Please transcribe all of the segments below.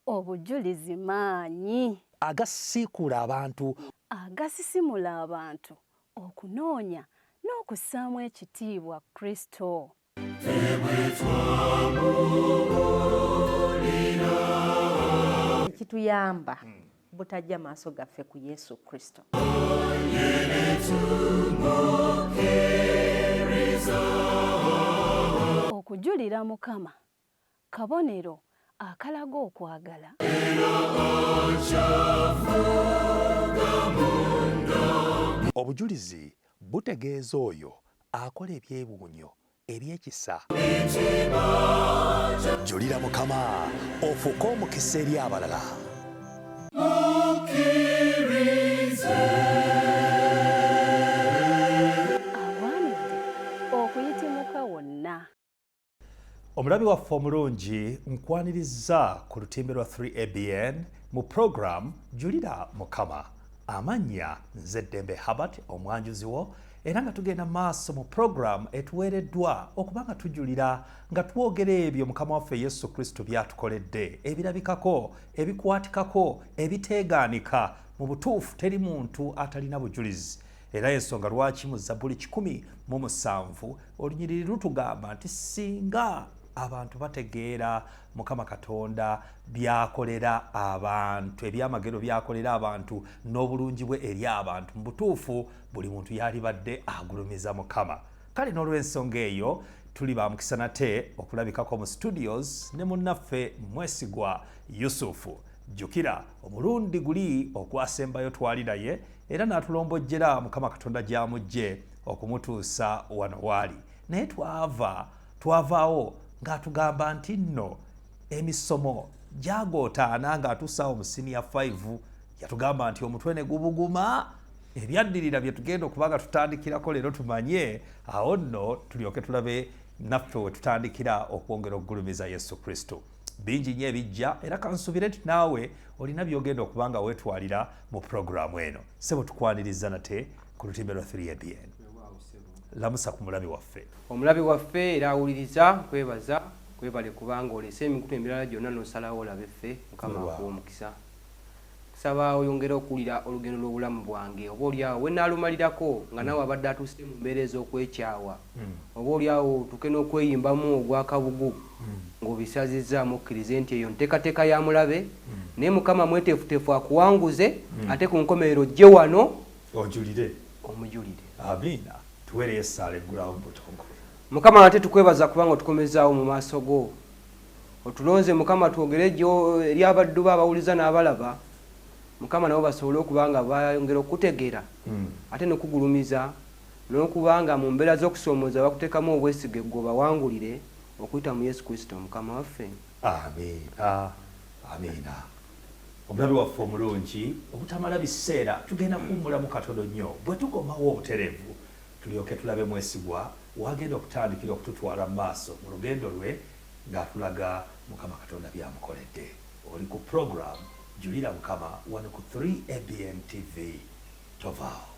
Obujulizi maanyi agasiikula abantu, agasisimula abantu okunoonya n'okussaamu ekitiibwa Kristo. Kituyamba butajja maaso gaffe ku Yesu Kristo. Okujulira Mukama kabonero akalaga okwagala. obujulizi butegeeza oyo akola ebyewuunyo ebyekisa. Julira Mukama ofuuke omukisa eri abalala. Awaanidde okuyitimuka wonna. Omulabi waffe omulungi nkwaniriza ku lutimbe lwa 3ABN mu program Julira Mukama. Amannya nze Ddembe Herbert omwanjuzi wo, era nga tugenda maaso mu program etuweereddwa okuba nga tujulira nga twogera ebyo Mukama waffe Yesu Kristo byatukoledde, ebirabikako, ebikwatikako, ebiteegaanika. Mu butuufu teri muntu atalina bujulizi. Era ensonga lwaki mu Zabbuli 17 olunyiriri lutugamba nti singa abantu bategeera Mukama Katonda byakolera abantu, ebyamagero byakolera abantu n'obulungi bwe eri abantu, mu butuufu buli muntu yalibadde agulumiza Mukama. Kale n'olw'ensonga eyo tuli ba mukisa nate okulabikako mu studios ne munnaffe Mwesigwa Yusufu. Jjukira omulundi guli ogwasembayo twali naye era n'atulombojjera Mukama Katonda gy'amugye okumutuusa wano waali. Naye twavaawo ng'atugamba nti nno emisomo gyagootaana ng'atuusaawo mu senior 5 yatugamba nti omutwe ne gubuguma. Ebyaddirira bye tugenda okuba nga tutandikirako leero tumanye, awo nno tulyoke tulabe naffe we tutandikira okwongera okugulumiza Yesu Kristo. Bingi nnyo ebijja era kansubire nti naawe olina by'ogenda okuba nga weetwalira mu puroguramu eno. Ssebo tukwaniriza nate ku lutimbe lwa 3ABN. Lamusa ku mulabi waffe. Omulabi waffe era awuliriza kwebaza kwebale kubanga olese emikutu emirala gyonna n'osalawo olabe ffe Mukama akuwa omukisa. Nsaba oyongera okuwulira olugendo lw'obulamu bwange, oba oliawo we naalumalirako nga nawe abadde atuuse mu mbeera ez'okwekyawa, oba oliawo tuke n'okweyimbamu ogwakabugu ng'obisazizzaamu okkirize nti eyo nteekateeka ya mulabe, naye Mukama mweteefuteefu akuwanguze ate ku nkomerero gye wano ojulire omujulire. Amiina. Tuweere essaala eggulawo mu butongole. Mukama ate tukwebaza kubanga otukomezaawo mu maaso go. Otulonze Mukama twogere gyo eri abaddu bo abawuliza n'abalaba. Mukama nabo basobole okuba nga bayongera okutegeera ate n'okugulumiza n'okubanga mu mbeera z'okusoomooza bakuteekamu obwesige gwe bawangulire okuyita mu Yesu Kristo Mukama waffe. Amiina. Amiina. Omulabi waffe omulungi obutamala biseera tugenda kuwummulamu katono nnyo bwe tukomawo obutereevu tulyoke tulabe Mwesigwa wagenda okutandikira okututwala mu maaso mu lugendo lwe ng'atulaga Mukama Katonda byamukoledde. Oli ku program Julira Mukama wano ku 3ABN TV. Tovaawo.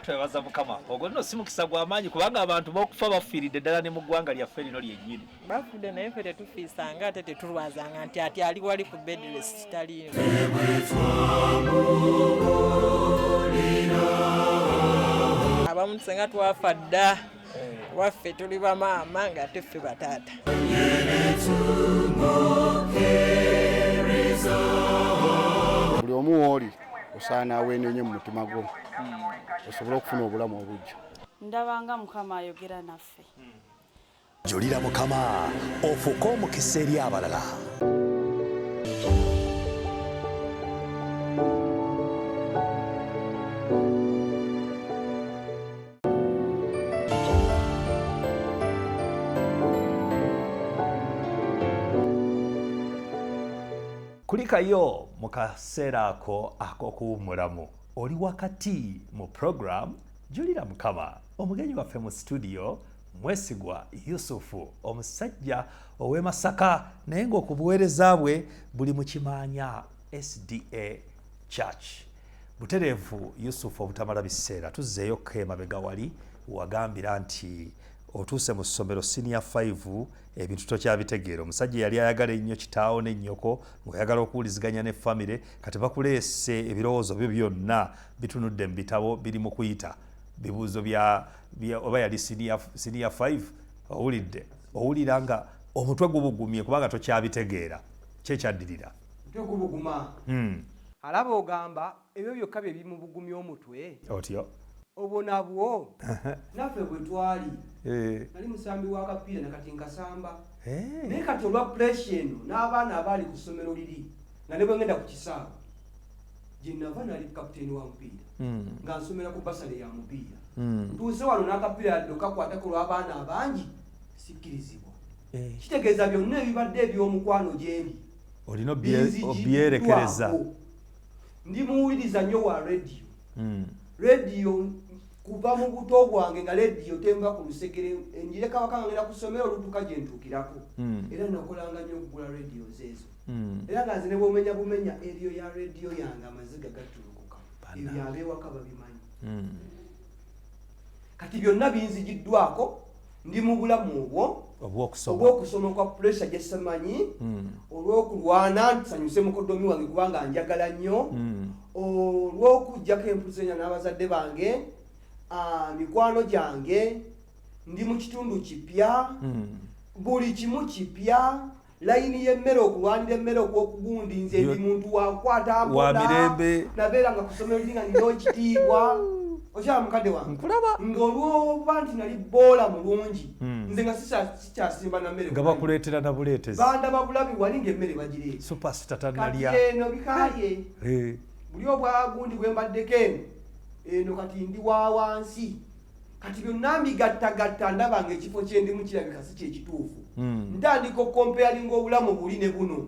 Twebaza Mukama ogwo nno si mukisa gw'amaanyi kubanga abantu b'okufa bafiiridde ddala ne mu ggwanga lyaffe lino lyennyini. Bafudde naye ffe tetufiisanga ate tetulwazanga nti ati ali wali ku bedrest taliino. Abamu tusenga twafa dda waffe tuli bamaama nga ate ffe bataata. Buli omu w'oli osaana aweenenye mu mutima gwo osobole okufuna obulamu obujja. Ndabanga Mukama ayogera naffe. Julira Mukama ofuuke omukisa eri abalala. Kulikayo mu kaseera ako ak'okuwummulamu oli wakati mu program Julira Mukama. Omugenyi waffe mu studio Mwesigwa Yusufu omusajja ow'e Masaka naye ng'okubuweereza bwe buli mu Kimanya SDA Church. Butereevu Yusufu obutamala biseera tuzzeeyokko emabega wali wagambira nti otuuse mu ssomero senior 5 ebintu tokyabitegeera. Omusajja yali ayagala ennyo kitaawo n'ennyoko ng'ayagala okuwuliziganya ne famire kati bakuleese ebirowoozo byo byonna bitunudde mu bitabo biri mu kuyita bibuuzo bya oba yali senior 5 owulira nga omutwe gubugumye kubanga tokyabitegeera kyekyaddirira omutwe gubuguma alaba ogamba ebyo byokka bye bimubugumya omutwe otyo obwo nabwo naffe bwe twali nali musambi w'akapiira nakati nkasamba naye kati olwa puresha eno n'abaana abaali ku ssomero liri nga ne bwe ngenda ku kisaawe gye nava nali kapiteeni wa mupiira nga nsomera ku basale ya mupiira ntuuse wano n'akapiira yadde okakwatako lw'abaana abangi sikkirizibwa kitegeeza byonna ebibadde eby'omukwano gyendi olina obyerekereza ndi muwuliriza nnyo wa rediyo rediyo kuva mu buto bwange nga rediyo temba ku lusekere enjire kabaka ngenda ku ssomero olutuka gye ntuukirako era nakolanga nnyo okugula rediyo zeezo era nga nze ne bumenya eriyo ya rediyo yange amaziga gatulukuka ebyo ab'ewaka babimanyi kati byonna binzigiddwako ndi mu bulamu obwo obw'okusoma kwa puresha gye simanyi olw'okulwana nsanyuse mukodomi wange kubanga njagala nnyo olw'okujjako empuzenya n'abazadde bange mikwano gyange ndi mu kitundu kipya buli kimu kipya layini y'emmere okulwanira emmere okw'okugundi nze ndi muntu wakwata mpola nabeera nga kusomero liri nga nina ekitiibwa okyala mukadde wange ng'olwoba nti nali boola mulungi nze nga sikyasimba na mmere nga bakuleetera na buleetezi bandaba bulabi wali ng'emmere bagireeta supasita tanalya kati eno bikaaye buli obwagundi bwe mbaddeko eno kati ndi wa wansi kati byonna mbigattagatta ndaba nga ekifo kye ndimu kirabika si kyekituufu ntandika okompeyalinga obulamu buli ne buno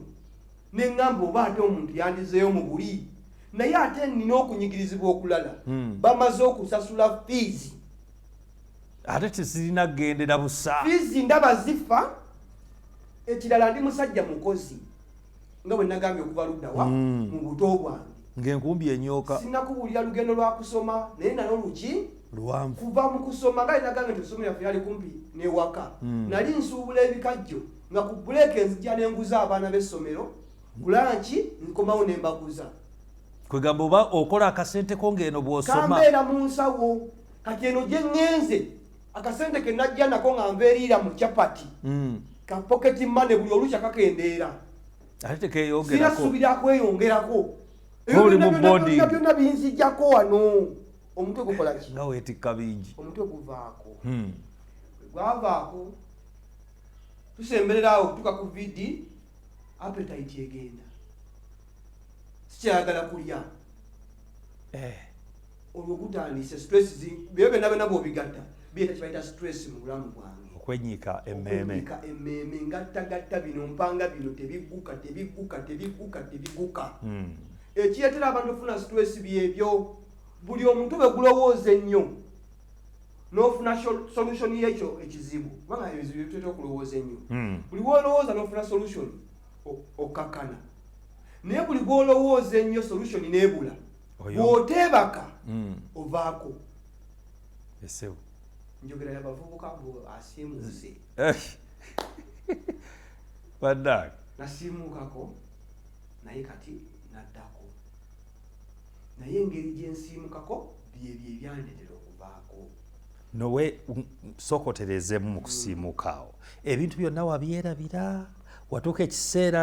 ne ŋŋamba oba ate omuntu yandizeeyo mu buli naye ate nina okunyigirizibwa okulala bamaze okusasula fiizi ate tezirina kgendera busa fiizi ndaba zifa ekirala ndi musajja mukozi nga bwe nagambye okuva luddawa mu buto bwange ng'enkumbi enyooka sinnakubuulira lugendo lwa kusoma naye nalo luki luwanvu kuva mu kusoma nga linagambye nti essomero yaffe yali kumpi n'ewaka nali nsuubula ebikajjo nga ku buleeka enzijja n'enguza abaana b'essomero kulanki nkomawo ne mbaguza kwegamba oba okola akasente ko ng'eno bw'osoma kambeera mu nsawo kati eno gye ŋŋenze akasente ke najja nako nga nveeriira mu capati ka poketi mane buli olukya kakendeera ate tekeyongerako sinasuubira kweyongerako oli mu bondi byonna binzijjako wano omutwe gukola ki nga weetikka bingi omutwe guvaako gwavaako tusemberera awo okutuuka ku vidi appetite egenda sikyayagala kulya olwo gutandise stress byo byonna byonna bw'obigatta biyeta kibayita stress mu bulamu bwange okwenyiika emmeeme ngattagatta bino mpanga bino tebigguka ekireetera abantu ofuna stress byebyo buli omuntu bwe gulowooza ennyo n'ofuna solution y'ekyo ekizibu kubanga ebizibu bitera okulowooza ennyo buli bw'olowooza n'ofuna solution okkakkana naye buli bw'olowooza ennyo solution n'ebula bw'oteebaka ovaako esebu njogera yabavubuka bwe asiimuse bannange nasiimukako naye kati naddako naye engeri gye nsiimukako byebyo ebyandetera okuvaako nowe sokotereezemu mu kusiimuka awo ebintu byonna wabyerabira watuuka ekiseera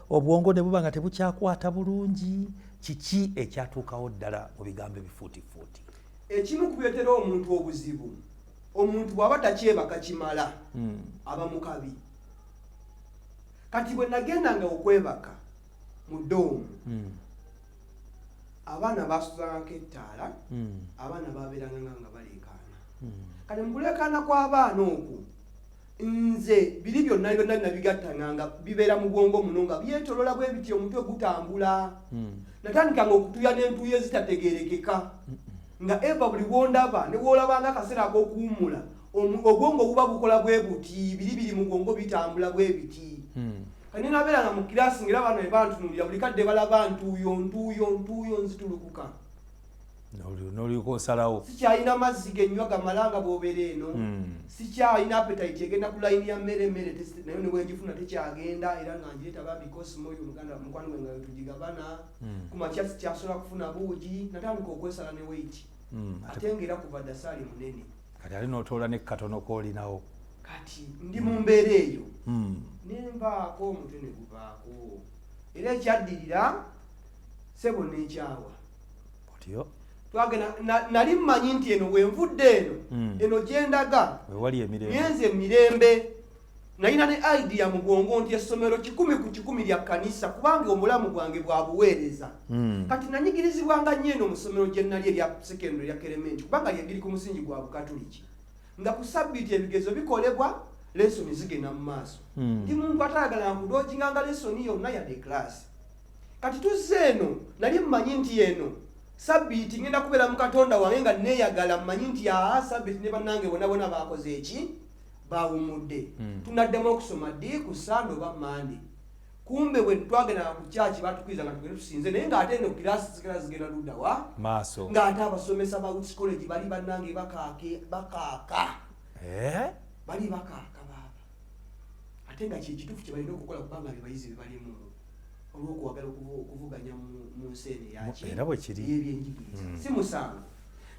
obwongo ne buba nga tebukyakwata bulungi kiki ekyatuukawo ddala mu bigambo ebifuutifuuti ekimu ku byetera omuntu obuzibu omuntu bw'aba takyebaka kimala aba mukabi kati bwe nagendanga okwebaka mu ddoomu abaana basuzangako ettaala abaana babeeranga nga baleekaana kati mu kuleekaana kw'abaana okwo nze biri byonna byonna nabigattanga nga bibeera mu bwongo muno nga byetolola bwe biti omutwe gutambula natandikanga okutuya n'entuuyo ezitategeerekeka nga eva buli bw'ondaba ne bw'olabanga akaseera ak'okuwummula obwongo buba bukola bwe buti biri mu bwongo bitambula bwe biti kani nabeeranga mu kirasi ngera bano ebantunulira buli kadde balaba ntuuyo nzitulukuka n'oliko osalawo sikyalina mazzi genywa gamalanga bw'obeera eno sikyalina appetite egenda ku layini ya mmere naye ne bwengifuna tekyagenda era nga ngireeta babikosi moyo muganda mukwano gwe nga tugigabana kumakya sikyasobola kufuna buugi natandika okwesala ne weiti ate ngera kuva dasaali munene kati ali n'otoola ne katono koolinawo kati ndi mu mbeera eyo nembaako omutwe ne guvaako era ekyaddirira sebo n'ekyawa otyo twagenda nali mmanyi nti eno wenvudde eno gyendaga wewali emirembe nyenze emirembe nalina ne idea mu bwongo nti essomero 100 ku 100 lya kkanisa kubanga omulamu gwange bwa buweereza kati nanyigirizibwanga nnyo eno mu ssomero gye nnali erya secondary lya Kelementi kubanga lyendiri ku musingi gwa bukatuliki nga ku sabbiiti ebigezo bikolebwa lesoni zigenda mu maaso ndi muntu atayagala nkudojinganga lesoni yonna yadde class kati tuzze eno nali mmanyi nti eno sabbiiti ngenda kubeera mu katonda wange nga neeyagala mmanyi nti sabbiiti ne bannange bonna baakoze eki baawumudde tunaddemu okusoma ddi ku Sande oba Mande kumbe bwe twagendanga ku kyaki batukiriza nga tugende tusinze naye ng'ate eno kirasi zigenda ludda wa maaso ng'ate abasomesa ba Roots College bali bannange bakaaka bali bakaaka baaba ate nga kyekituufu kye balina okukola kubanga be bayizi be balimu olw'okwagala okuvuganya mu nsi eno yebyenjigiriza si musango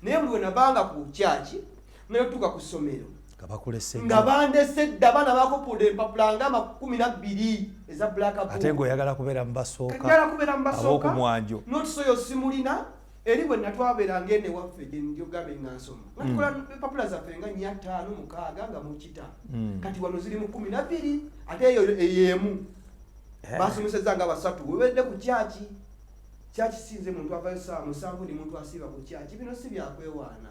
naye buli we nabanga ku kyaki nayotuuka ku ssomero nga bandese dda abaana bakopulda empapula nga 12 eza black ate ng'oyagala kubeera mu basooka ab'okumwanjo notisoyo simulina eri bwe natwabeeranga ene waffe gye ndyogabe nga nsoma nga tukola empapula zaffe nga 5 6 nga mu kita kati wano ziri mu 12 ate eyo ey'emu basomeseza nga 3 webedde ku kyaki sinze muntu avayo saa 7 ndi muntu asiiba ku kyaki bino si byakwewaana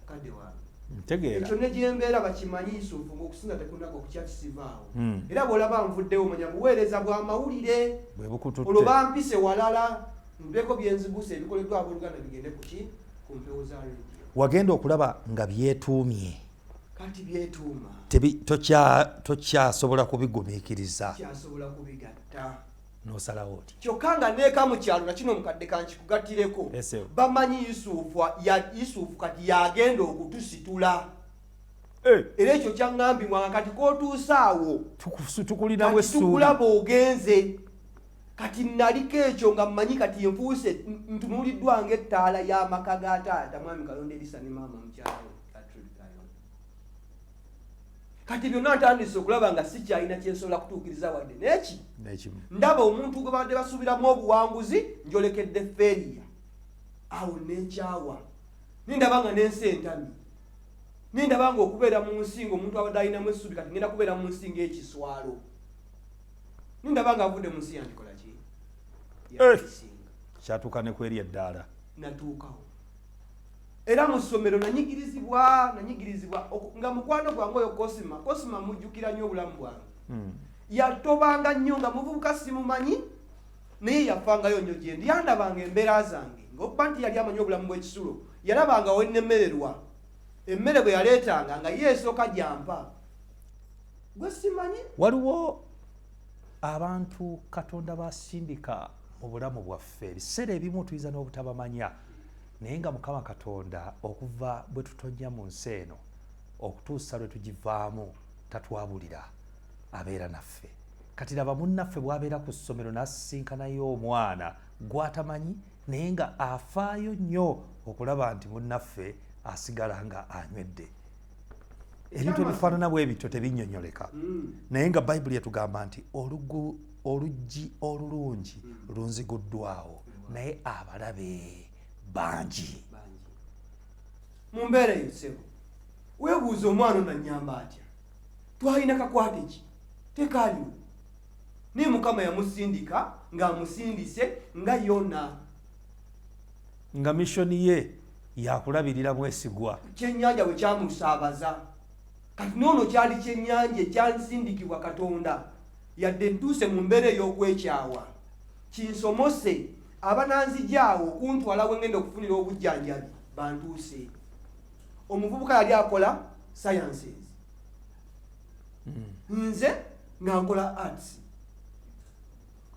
kadde waana ekyo ne gyembeera bakimanyi Yusufu ng'okusinza tekunaga okukyaki sivaawo era bw'olaba nvuddewo manya buweereza bwa mawulire olwo bampise walala mbeko byenzibuse ebikoleddwa abooluganda bigende ku mpewo za redio wagenda okulaba nga byetuumye kati byetuuma tokyasobola kubigumiikiriza kyasobola kubigatta n'osalawo oti kyokka nga neeka mu kyalo nakino omukadde kankikugattireko bamanyi Yusufu kati yagenda okutusitula era ekyo kyaŋŋambibwanga kati k'otuusa awo tukulinamu essuubi tukulaba ogenze kati naliko ekyo nga mmanyi kati enfuuse ntunuuliddwa ng'ettaala y'amaka ga taata mwami Kalonda Elisa ne maama mukyalo kati byonna ntandise okulaba nga sikyalina kyensobola kutuukiriza wadde n'eki ndaba omuntu gwe badde basuubiramu obuwanguzi njolekedde feriya awo nenkyawa nindaba nga n'ensi entami nindaba nga okubeera mu nsi ng'omuntu abadde alinamu essuubi kati ngenda kubeera mu nsi ng'ekiswalo nindaba nga avudde mu nsi yandikola ki kyatuuka ne kweri eddaala natuukawo era mu ssomero nanyigirizibwa nga mukwano gwange oyo Kosima mujjukira nnyo obulamu bwange yatobanga nnyo nga muvubuka simumanyi naye yafangayo nnyo gyendi yandabanga embeera zange ng'okuba nti yali amanyi obulamu bw'ekisulo yalabanga wennemererwa emmere bwe yaleetanga nga ye esooka gyampa gwe simanyi waliwo abantu Katonda basindika mu bulamu bwaffe ebiseera ebimu tuyinza n'obutabamanya naye nga Mukama Katonda okuva bwe tutonnya mu nsi eno okutuusa lwe tugivaamu tatwabulira abeera naffe kati laba munnaffe bw'abeera ku ssomero n'asisinkanayo omwana gw'atamanyi naye nga afaayo nnyo okulaba nti munnaffe asigala nga anywedde ebintu ebifaanana bwe bityo tebinnyonnyoleka naye nga Bayibuli yatugamba nti oluggi olulungi lunziguddwawo naye abalabe bangi mu mbeera eyo ssebo weebuuza omwana ono annyamba atya twalina kakwate ki tekaaliwo naye Mukama yamusindika ng'amusindise nga Yona nga missoni ye yakulabirira Mwesigwa kyennyanja bwe kyamusaabaza kati noono kyali kyennyanja ekyansindikibwa Katonda yadde ntuuse mu mbeera ey'okwekyawa kinsomose abananzijaawo okuntwala we ngenda okufunira obujjanjabi bantuuse omuvubuka yali akola sciences nze nga nkola arts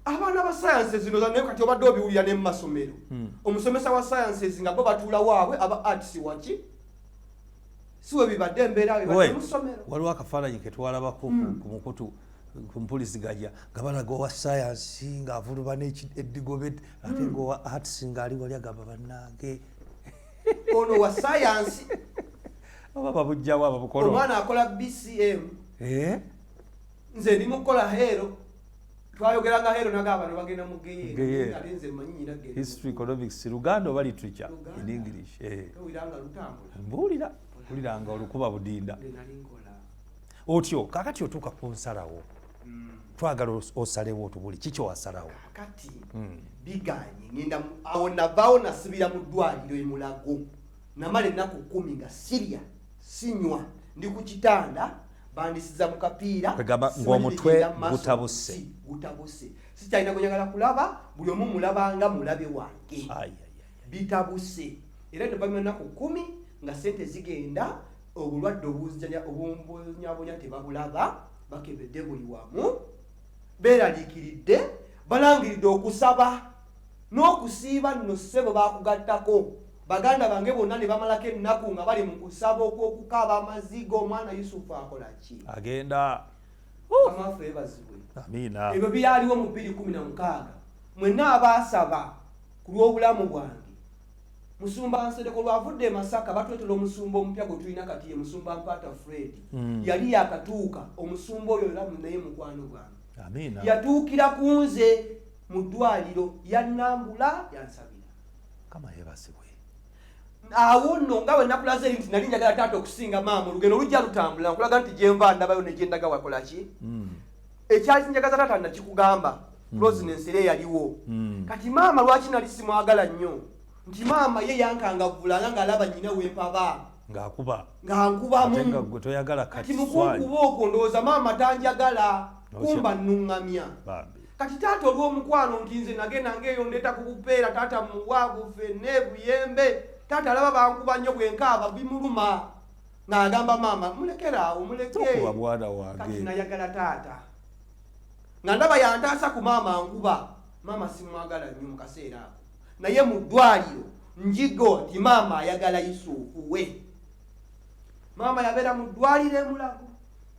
abaana ba sciences zino naye kati obadde obiwulira ne mu masomero omusomesa wa sciences nga bo batuula waabwe aba arts waki siwe bibadde embeera bibadde mu ssomero. Waliwo akafaananyi ke twalabako ku mukutu ku mpuliziganya nga balaga owa science ng'avuluba n'eddigobe ate ng'owa arts ng'ali wali agamba bannange ono wa science oba babujjawo ababukolo omwana akola BCM nze ndi mukola hero twayogeranga hero nagamba ne bagenda mu geye ate nze mmanyi nyina geye history economics Luganda oba literature in English wiranga lutambula mbuliranga olukuba budinda otyo kakati otuuka ku nsalawo twagala osalewo otubuli kiki owasalawo kati biganye ngenda awo navaawo nasibira mu ddwaliro emulago namala ennaku 10 nga sirya sinywa ndi ku kitanda bandisiza mu kapiira ng'omutwe gutabuse sikyalina gwenyagala kulaba buli omu mulabanga mulabe wange bitabuse era nevanyuma ennaku 10 nga sente zigenda obulwadde obunyabonya tebabulaba bakebedde buli wamu beeraliikiridde balangiridde okusaba n'okusiiba nno ssebo bakugattako baganda bange bonna ne bamalako ennaku nga bali mu kusaba okwokukaaba amaziga omwana Yusufu akola ki agenda amaffe ebazibwe amiina ebyo byaliwo mu 2016 mwenna abaasaba ku lw'obulamu bwange musumba nsereko lwavudde Masaka batwetera omusumba omupya gwe tulina kati ye musumba Mpata Fred yali yakatuuka omusumba oyo era naye mukwano gwange amiina yatuukira ku nze mu ddwaliro yannambula yansabira kama yebasibwe awo nno nga bwe nakulaze nti nali njagala taata okusinga maama olugendo lujja lutambula nkulaga nti gyenva ndabayo ne gyendaga wakola ki ekyali kinjagaza taata nakikugamba closeness era yaliwo kati maama lwaki nali simwagala nnyo nti maama ye yankangavulanga ng'alaba nnyina wempaba ng'ankubamu kati mukunkuba okwo ndowooza maama tanjagala kumba nnuŋŋamya kati taata olw'omukwano nti nze nagenda ngaeyo ndeeta ku bupeera taata muwaavu ffenne buyembe taata alaba bankuba nnyo bwenkaaba bimuluma ng'agamba maama mulekeraawo muleke kati nayagala taata nga ndaba yantaasa ku maama nkuba maama simwagala nnyo mu kaseera ako naye mu ddwaliro njigo nti maama ayagala Yusufu we maama yabeera mu ddwaliro emulago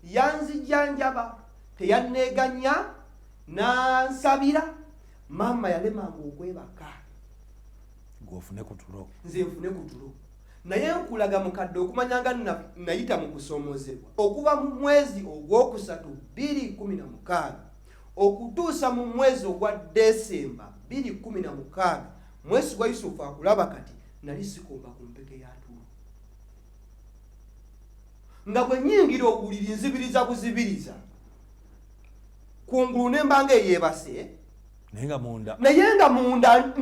yanzijjanjaba teyanneeganya nansabira maama yalemanga okwebaka gwofune kutulo nze nfune kutulo naye nkulaga mukadde okumanyanga nayita mu kusomozebwa okuva mu mwezi ogwokusatu 2016 okutuusa mu mwezi ogwa Desemba 2016 Mwesigwa Yusufu akulaba kati nali sikomba ku mpeke ya tulo nga bwe nnyingira okuwulira nzibiriza buzibiriza kungulu nembanga eyeebase naye nga munda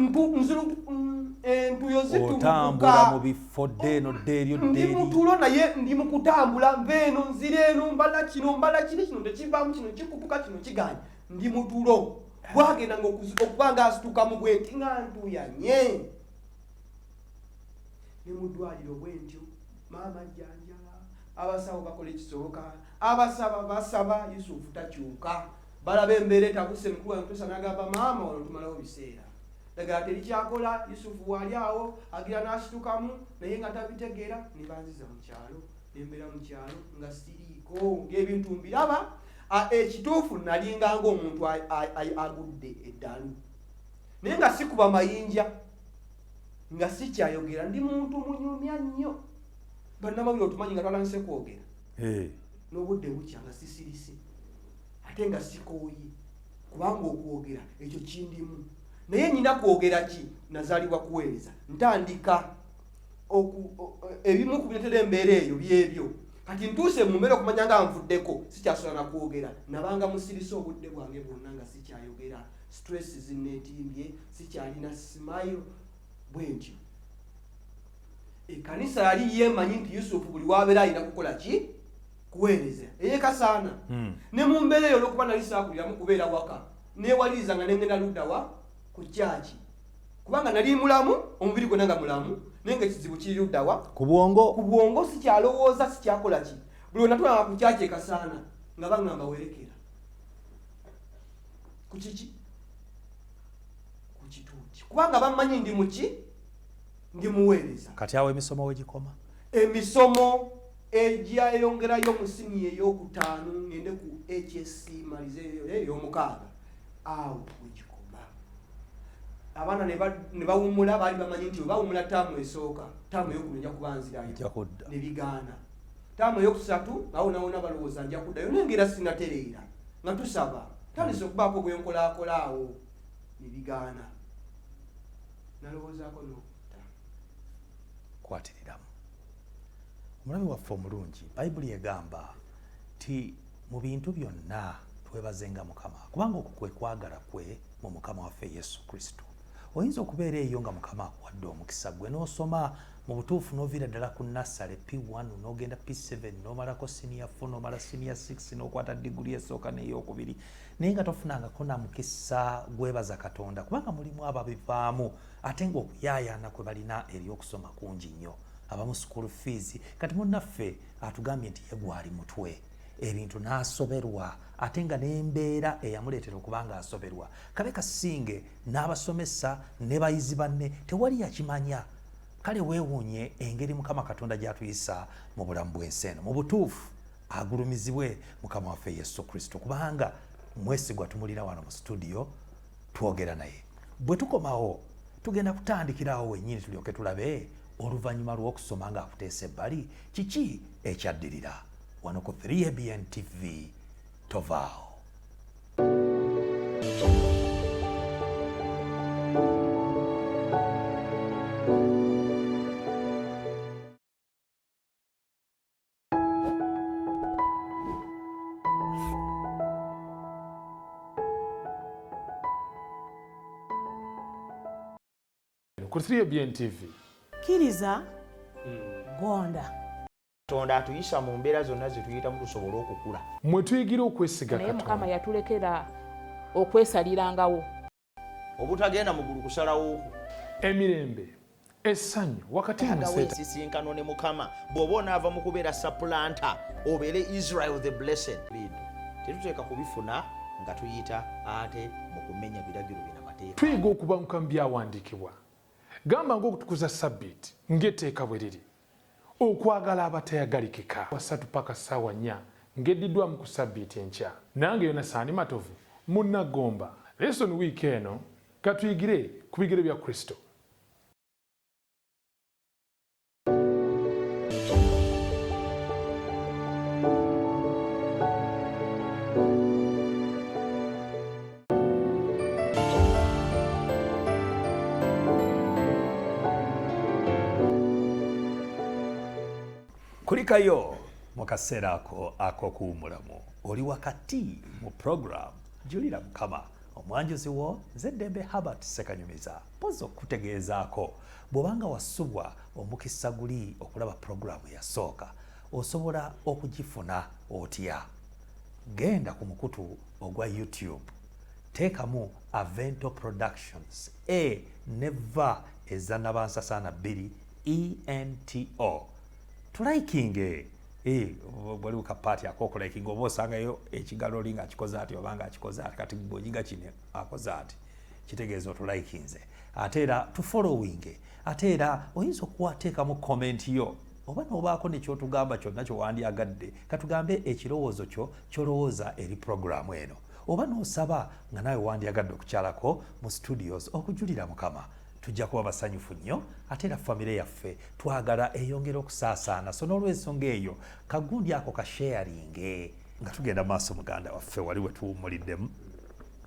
entuyo zitutambula mu bifo ddeeno ddeeryo ndi mutulo naye ndi mu kutambula nveeno nzira eno mbala kino tekivaamu kino kikupuka kino kiganya ndi mutulo bwagenda okuba nga asituka mu bwenti nga ntuyanye ne mu ddwaliro bwentyo maama jjanjaba abasawo bakola ekisoboka abasaba basaba Yusufu takyuka balaba embeera etabuse mukulu wantuusa n'agamba maama wano tumalawo biseera ddagala terikyakola Yusufu wali awo agira n'asitukamu naye nga tabitegeera ne banziza mu kyalo nembeera mu kyalo nga siriiko ng'ebintu mbiraba ekituufu nalinga ng'omuntu agudde eddalu naye nga sikuba mayinja nga sikyayogera ndi muntu munyumya nnyo bannamawulire otumanyi nga twalanise kwogera n'obudde bukya nga sisirise ate nga sikooye kubanga okwogera ekyo kindimu naye nyina kwogera ki nazaalibwa kuweereza ntandika ebimu ku binetera embeera eyo byebyo kati ntuuse mu mbeera okumanya nga nvuddeko sikyasobola na kwogera nabanga musirise obudde bwange bwonna nga sikyayogera stress zinneetimbye sikyalina smile bwentyo ekkanisa yali yeemanyi nti Yusufu buli wabeera alina kukola ki kuweereza eyekasaana ne mu mbeera eyo olwokuba nali saakuliramu kubeera waka neewaliriza nga nengenda luddawa ku kyaki kubanga nali mulamu omubiri gwonna nga mulamu naye nga ekizibu kiri luddawa ku bwongo sikyalowooza sikyakola ki buli onatulanga ku kyaki ekasaana nga baŋŋamba werekera ku kiki ku kituuti kubanga bamanyi ndi muki ndi muweereza. Kati awo emisomo wegikoma? Emisomo eyongerayo mu siniya ey'okutaano ngende ku HSC malize ey'omukaaga awo wegikoma. Abaana ne bawumula baali bamanyi nti bawumula taamu esooka taamu ey'okubiri nja kuba nzirayo ne bigaana. Taamu ey'okusatu bawonawona balowooza nja kuddayo naye ngera sinatereera nga tusaba tandise okubaako gwe nkolaakolaawo ne bigaana. Nalowoozaako n'okutta. Kwatiriramu. Omulabi waffe omulungi Bayibuli egamba nti mu bintu byonna twebazenga Mukama kubanga okwo kwe kwagala kwe mu Mukama waffe Yesu Kristo. Oyinza okubeera eyo nga Mukama akuwadde omukisa gwe n'osoma mu butuufu n'oviira ddala ku nassale P1 n'ogenda P7 n'omalako senior 4 n'omala senior 6 n'okwata diguli esooka n'eyokubiri naye nga tofunangako na mukisa gwebaza Katonda kubanga mulimu ababivaamu ate ng'okuyaayaana kwe balina eri okusoma kungi nnyo. Abamu school fees kati munnaffe atugambye nti ye gwali mutwe ebintu n'asoberwa ate nga n'embeera eyamuleetera okubanga asoberwa kabe kasinge n'abasomesa ne bayizi banne tewali yakimanya. Kale weewuunye engeri Mukama Katonda gy'atuyisa mu bulamu bw'ensi eno mu butuufu agulumizibwe Mukama waffe Yesu Kristo kubanga Mwesigwa tumulira wano mu studio twogera naye. Bwe tukomawo tugenda kutandikirawo wennyini tulyoke tulabe oluvannyuma lw'okusoma ng'akuteesa ebbali kiki ekyaddirira wano ku 3ABN TV tovaawo. Ku 3ABN TV kkiriza gonda Katonda atuyisa mu mbeera zonna zetuyitamu tusobole okukula. Mwe tuyigira okwesiga naye Mukama yatulekera okwesalirangawo obutagenda mugulu kusalawo emirembe essanyu wakati mu ensisinkano ne Mukama bw'oba onaava mu kubeera saplanta obeere Israel the blessed. Bintu tetuteeka kubifuna nga tuyita ate mu kumenya biragiro binamateeka. Tuyiga okubanguka mu byawandiikibwa gamba ng'okutukuza sabbiiti ng'etteeka bwe liri okwagala abatayagalekeka 3 paka ssaawa 4 ng'eddiddwamu ku sabbiiti enkya. Nange Yonasaani Matovu munnagomba lesson wiiki eno katuyigire ku bigere bya Kristo. Kulikayo mu kaseera ak'okuwummulamu oli wakati mu program Julira Mukama omwanjuzi wo Zeddembe Herbert Sekanyumiza pozo okukutegeezaako bw'obanga wasubwa omukisa guli okulaba programu yasooka osobola okugifuna otya. Genda ku mukutu ogwa YouTube teekamu Avento Productions neva ezannabansasaana 2 ENTO tulaikinge waliwo kapaati akokulaikinga oba osangayo ekigalo oli nga akikoze ati oba nga akikoze ati kati bw'oyiga kino akoze ati kitegeeza otulaikinze ate era tufollowinge ate era oyinza okuwateekamu komenti yo oba n'obaako nekyotugamba kyonna kyewandyagadde katugambe ekirowoozo kyo kyolowooza eri programu eno oba n'osaba nga nawe wandyagadde okukyalako mu studios okujulira Mukama. Tujja kuba basanyufu nnyo ate era famire yaffe twagala eyongera okusaasaana so n'olw'ensonga eyo kagundi ako kasharinge nga tugenda maaso muganda waffe wali we tuwummuliddemu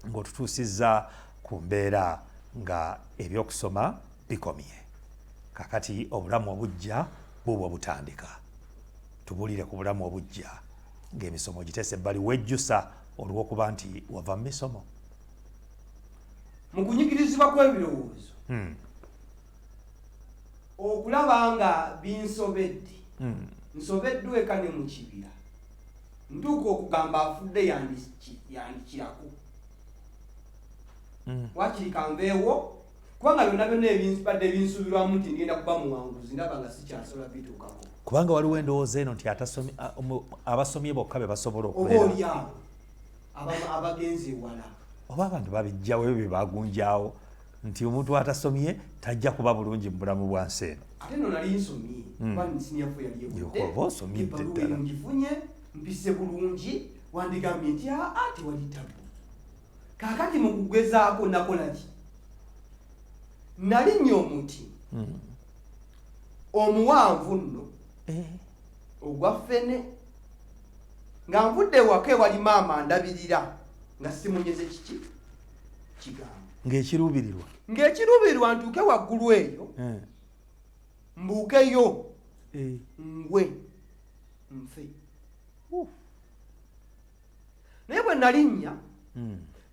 ng'otutuusizza ku mbeera nga ebyokusoma bikomye kakati obulamu obujja bubwo butandika. Tubulire ku bulamu obujja ng'emisomo giteesa ebbali wejjusa olw'okuba nti wava mu misomo mu kunyigirizibwa kw'ebirowoozo okulaba nga binsobedde nsobeddwa eka ne mu kibira ntuuka okugamba afudde yandikirako wakiri kanveewo kubanga byonna byonna ebinsidde ebinsuubirwamu nti ngenda kuba muwanguzi ndaba nga sikyasobola bituukako kubanga waliwo endowooza eno nti abasomye bokka be basobola oba okubeera oliawo abagenzi ewala oba abantu babijjawo ebyo bye bagunjawo nti omuntu atasomye tajja kuba bulungi mu bulamu bwa nsi eno ate no nali nsomye kuba nsiniyafu yali oba osomyedde ddala ngifunye mpise bulungi wandigambye nti ati wali tabu kaakati mu kugezaako nakola ki nalinnya omuti omuwanvu nno ogwa ffene nga nvudde ewaka ewali maama ndabirira nga simunyeze kiki kigambo ng'ekiruubirirwa ntuuke waggulu eyo mbuukeyo ngwe nfe naye bwe nalinnya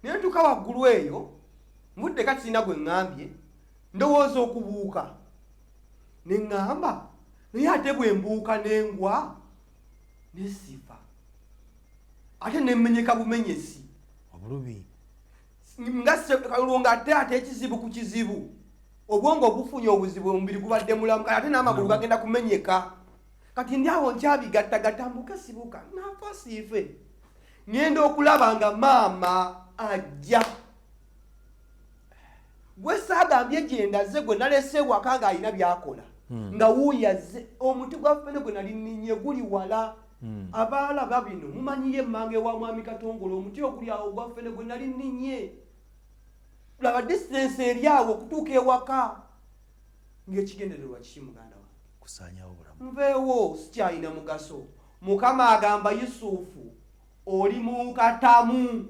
naye ntuuka waggulu eyo nvudde kati sirina gwe ŋŋambye ndowooza okubuuka ne ŋŋamba naye ate bwe mbuuka n'engwa nesifa ate nemmenyeka bumenyesi obulubi nga ate ekizibu ku kizibu obwongo obufunye obuzibu omubiri gubadde mulamu kati ate n'amagulu gagenda kumenyeka kati ndi awo nkyabigattagatta mbuka sibuka nafa siife ngenda okulaba nga maama ajja gwe saagambye gyendaze gwe nalese ewaka nga alina byakola nga wuuyaze omuti gwa ffene gwe nali ninye guli wala abaalaba bino mumanyiye emmange wa mwami Katongole omuti oguli awo gwa ffene gwe nali ninye laba distance eri awo okutuuka ewaka ng'ekigendererwa kiki muganda wange kusaanyawo bulamu nveewo sikyalina mugaso Mukama agamba Yusufu oli mu katamu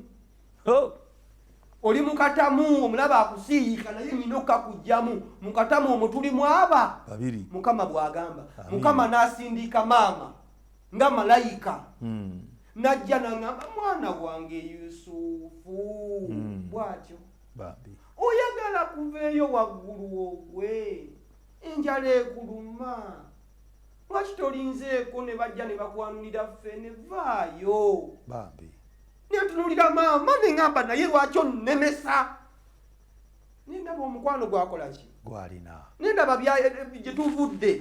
oli mukatamu omulaba akusiiyika naye nyina okukakugjamu mukatamu omwo tulimu aba babiri Mukama bw'agamba Mukama n'asindiika maama nga malayika najja n'aŋŋamba mwana wange Yusufu bw'atyo oyagala kuveeyo waggulu ogwe enjala ekuluma lwaki tolinzeeko ne bajja ne bakwanulira ffene vaayo netunulira maama neŋŋamba naye lwaki onnemesa nendaba omukwano gwakola ki gwalina nendaba gye tuvudde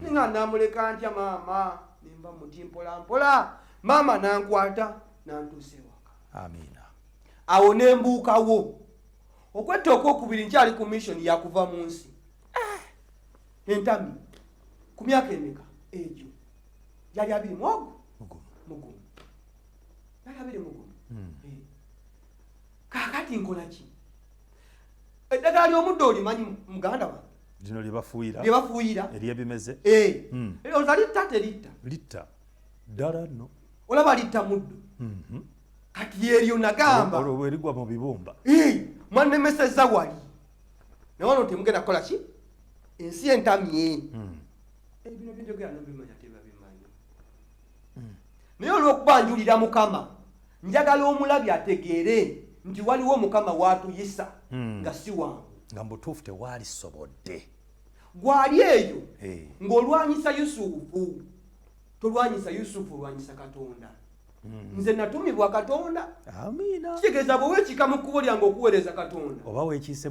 nenga namuleka ntya maama nemba muti mpolampola maama nankwata nantuusa ewaka amiina awo nembuukawo okwetooka okubiri nkyali ku mission yakuva mu nsi entami ku myaka emeka egyo yali 2 mugumu yali 2 mugumu kaakati nkola ki eddagala ly'omuddo olimanyi muganda wange lino lyebafuuyira eryebimeze oza litta teritta litta ddala nno olaba litta muddo kati eryo nagamba olwo erigwa mu bibumba mwannemesezza wali naye wano temugenda kukola ki ensi entamye bino byenjogera nobimanya tebabimanyi naye olw'okuba njulira Mukama njagala omulabi ategeere nti waliwo Mukama waatuyisa nga si wangu nga mutuufu tewaali sobodde gwali eyo ng'olwanyisa Yusufu tolwanyisa Yusufu olwanyisa Katonda nze natumibwa Katonda amiina kitegeeza bwe weekika mu kkubo lyange okuweereza Katonda oba weekiise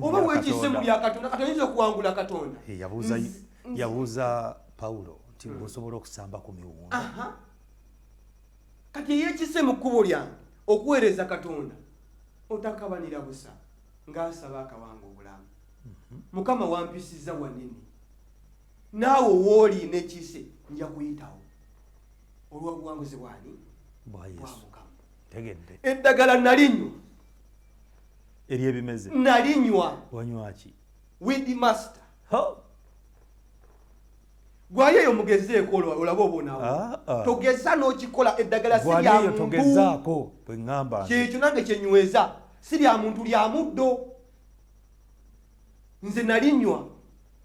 mu lya Katonda Katonda yinza okuwangula Katonda yabuuza Pawulo nti osobola okusamba ku miwunda kati yeekise mu kkubo lyange okuweereza Katonda otakabanira busa ng'asaba akawanga obulamu Mukama wampisizza wanene naawe wooli nekise nja kuyitawo olw'obuwanguzi bwani bwa Mukama tegedde eddagala nalinywa eryebimeze nalinywa wanywaki with master gwali eyo mugezeeko olaba obonaawo togeza n'okikola eddagala si lya muntu togezaako bwe ŋŋamba kyekyo nange kyenyweza si lya muntu lya muddo nze nalinywa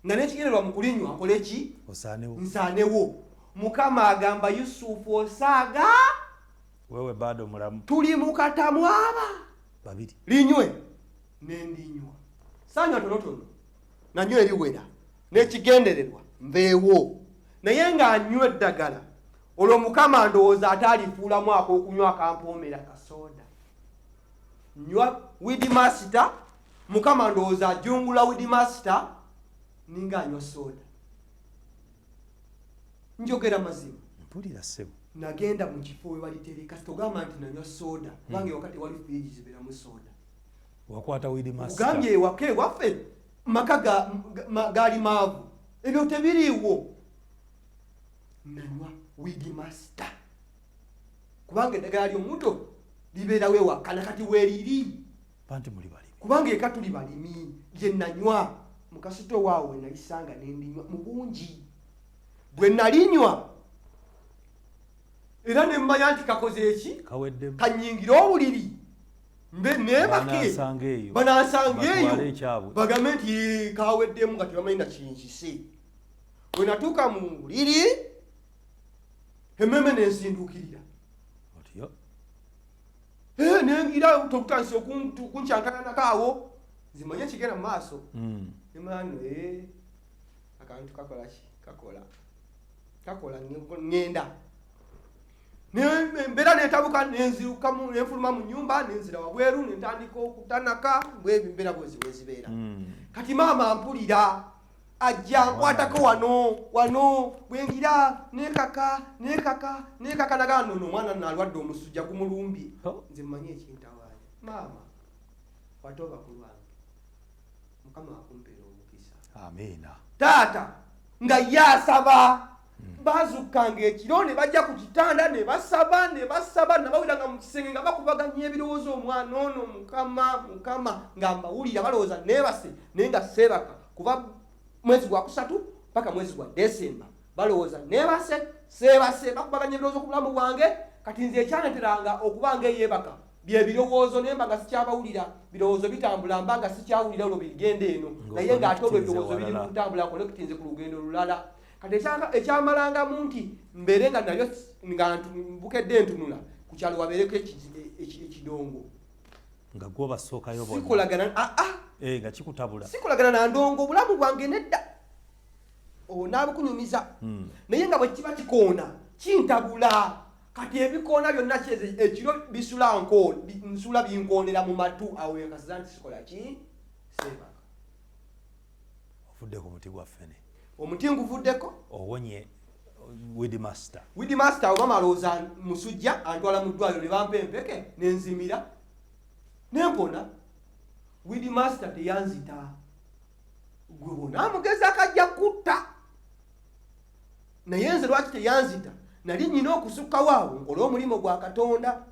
nga nekigendererwa mu kulinywa nkole ki nsaanewo Mukama agamba Yusufu osaaga wewe bado mulamu tuli mu katamu aba babiri linywe nendinywa saanywa tonotono nanywa eriwera n'ekigendererwa nveewo naye ng'anywa eddagala olwo Mukama ndowooza ataalifuulamu ak'okunywa akampoomera kasooda nywa with master Mukama ndowooza ajungula with master ninga anywa soda. Njogera mazima. Mpulira ssebo. Nagenda mu kifo we balitereka togamba nti nanywa soda kubanga wakati wali fridge ziberamu soda. Wakwata with master. Ugambye ewake waffe maka gali maavu. Ebyo tebiriiwo. Nanywa with master. Kubanga eddagala ly'omuto libeera weewakana kati weeriri. Bantu muli bali. Kubanga eka tuli balimi gye nanywa mu kasito waawe nalisanga ne ndinywa mu bungi. Bwe nalinywa era ne mmanya nti kakoze eki kaweddemu kanyingira obuliri mbe nebake banansanga eyo bagambe nti kaweddemu nga tebamanyi na kinkise. Bwe natuuka mu buliri emmeme nensinduukirira otyo nengira tokutandisa okunkyankananakaawo zimanye kigenda mu maaso emano akantu kakola ki kakola ngenda mbeera netabuka nenzirukamu nenfuluma mu nyumba nenzira wabweru nentandika okutanaka bwebi mbeera bwezibeera. Kati maama mpulira ajja nkwatako wano bwengira nekaka nagano no omwana nalwadde omusujja gumulumbye nze mmanye ekintawaanya. Maama watoba ku lwange Mukama akumpeera omukisa. Amiina. Taata nga yasaba bazukanga ekiro ne bajja ku kitanda ne basaba nabawulira mu kisenge nga bakubaganya ebirowoozo omwana ono Mukama nga mbawulira balowooza neebase naye nga seebaka kuba mwezi gwa 3 paka mwezi gwa Desemba balowooza neebase seebase bakubaganya ebirowoozo ku bulamu bwange. Kati nze ekyaneteranga okubanga eyeebaka bye birowoozo naye mba nga sikyabawulira birowoozo bitambula mba nga sikyawulira olwo bigenda eno naye ng'ate olwo ebirowoozo biri mu kutambula kolekitinze ku lugendo lulala. Kati ekyamalangamu nti mbeere nga nabyo nga mbukedde ntunula ku kyalo wabeereko ekidongo nga gwo basookayo bonna sikolagana nga kikutabula sikolagana na ndongo obulamu bwange nedda naabukunyumiza naye nga bwe kiba kikoona kintabula. Kati ebikoona byonna kyeze ekiro nsula binkoonera mu matu awo ekasiza nti sikola ki seebaka. Ovudde ku muti gwa ffene. Omuti nguvuddeko owonye with master obama alowooza musujja antwala mu ddwaliro ne bampa empeke nenzimira nempona. With master teyanzita gwe bona amugezi akajja kutta naye nze lwaki teyanzita nali nyina okusukka waawo nkole omulimu gwa Katonda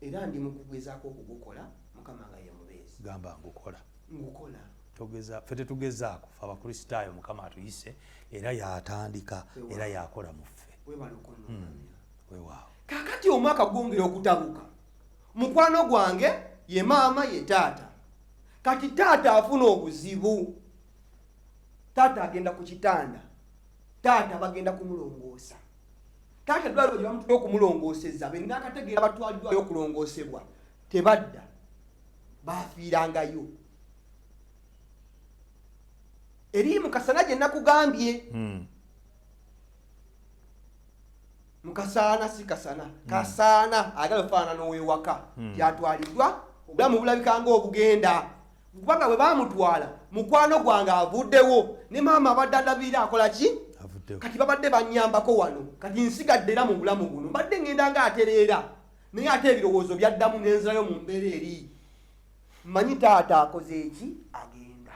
era ndi mu kugezaako okugukola Mukama nga ye mubeezi. Gamba ngukola ffe tetugezaako ffe abakristaayo Mukama atuyise era yatandika era yakola mu ffe. Weewaawo. Kaakati omwaka gwongera okutabuka mukwano gwange ye maama ye taata. Kati taata afuna obuzibu. Taata agenda ku kitanda. Taata bagenda kumulongoosa. Taata dwaliro gye bamutwala okumulongooseza be nakategeera batwaliddwayo okulongoosebwa tebadda baafiirangayo. Eri mukasana gye nakugambye mukasaana si kasana kasaana agala ofaana n'owewaka gyatwaliddwa obulamu bulabika ng'obugenda kubanga bwe baamutwala mukwano gwange avuddewo ne maama abadde alabira akola ki kati babadde bannyambako wano kati nsigadde era mu bulamu buno mbadde ngenda ng'atereera naye ate ebirowoozo byaddamu nenzirayo mu mbeera eri. Mmanyi taata akoze eki agenda.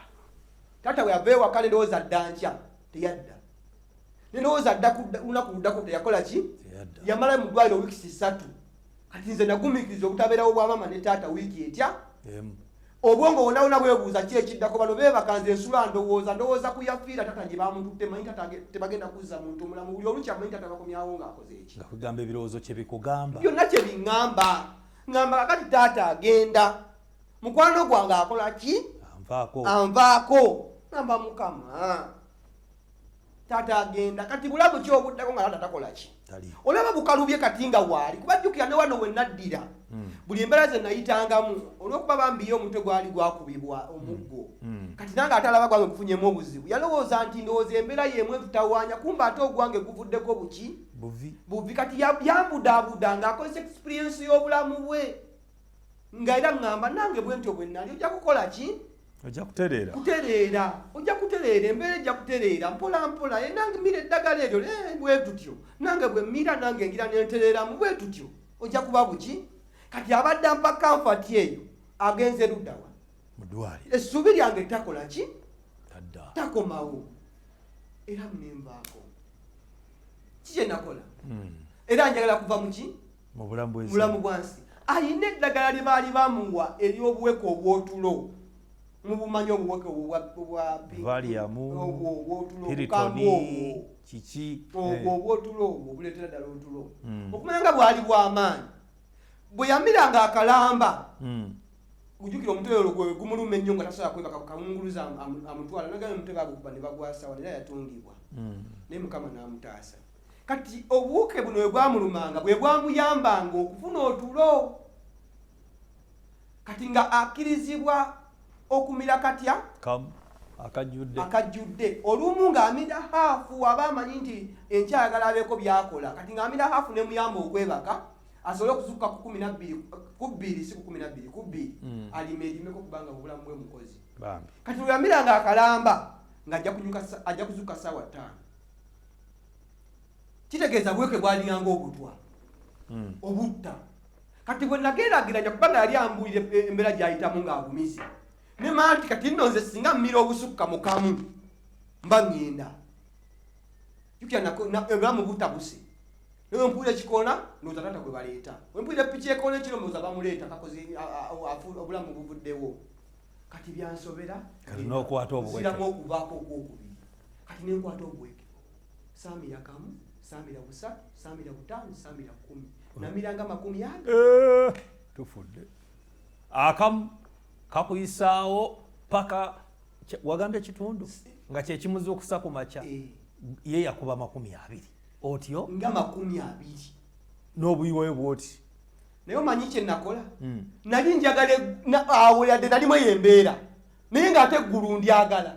Taata bwe yava ewaka nedowooza dda nkya teyadda nedowooza dda lunaku luddako teyakola ki yamala mu ddwaliro wiikisi 3. Kati nze nagumiikiriza obutabeerawo bwa maama ne taata wiiki etya obwongo wonna bwebuuza ki ekiddako bano beebaka nze ensula ndowooza kuyafiira taata gye bamututte manyi taata tebagenda kuzza muntu mulamu buli olukya manyi taata bakomyawo ng'akoze eki nga kugamba ebirowoozo kye bikugamba byonna kye biŋŋamba ŋŋamba kakati taata agenda mukwano gwange akola ki anvaako ŋŋamba Mukama taata agenda kati bulamu ki obuddako nga taata takola ki olaba bukalubye kati nga waali kubajjukira ne wano we naddira buli embeera ze nayitangamu olw'okuba bambiye omutwe gwali gwakubibwa omuggo kati nange ate alaba gwange gufunyemu obuzibu yalowooza nti ndowooza embeera yemwe tutawaanya kumba ate ogwange guvuddeko buvi kati yambudaabuda ng'akozesa experience y'obulamu bwe nga era ngamba nange bwentyo bwe nali ojja kukola ki ojja kutereera ojja kutereera embeera ejja kutereera mpola mpola nange mira eddagala eryo bwe tutyo nange bwe mira nange ngira nentereeramu bwe tutyo ojja kuba buki kati abadde ampa kamfati eyo agenze luddawa mu ddwaliro essuubi lyange takola ki takomawo era mnembaako kikye nakola era njagala kuva muki mu bulamu bwansi ayina eddagala lye baali bamuwa ery'obuweke obwotulo mubumanyi obuweke Piritoni kiki obwotulo obwo obuleetera ddala otulo okumanya nga bwali bw'amaanyi bwe yamiranga akalamba ujjukira omutwe olwo gwe gumuluma ennyo nga tasobola kwebaka kamunguluza amutwala nagambye omutwe bagukuba ne bagwasawa era yatungibwa naye Mukama n'amutaasa kati obuwuke buno bwe bwamulumanga bwe bwamuyambanga okufuna otulo kati nga akkirizibwa okumira katya akajjudde olumu ng'amira haafu aba amanyi nti enkyayagala abeeko byakola kati ng'amira haafu nemuyamba okwebaka asobole okuzuuka ku 12 ku 2 si ku 12 ku 2 alimeerimeko kubanga obulamu bwe mukozi kati lwe yamiranga akalamba ng'ajja kuzuuka ssaawa 5 kitegeeza bweke bwalinganga obutwa obutta kati bwe nageragiranya kubanga yali ambulire embeera gy'ayitamu ng'abumize ne manti kati nno nze singa mmira obusukka mukamu mba ngenda jukira obulamu butabuse naye mpulira ekikoona ndowooza taata gwe baleeta wempulira piki ekoona ekiro ndowooza bamuleeta kakoze obulamu buvuddewo kati byansobera siramu okuvaako ogwokubiri kati nenkwata obweke saamira kamu saamira busatu saamira butaano saamira 10 namiranga 40 tufudde akamu kakuyisaawo paka wagambye kitundu nga kyekimuzuukusa ku makya ye yakuba 20 otyo nga 20 n'obuyiwayo bwoti naye omanyi kye nakola nali njagala awo yadde nalimu eyo embeera naye ng'ate eggulu ndyagala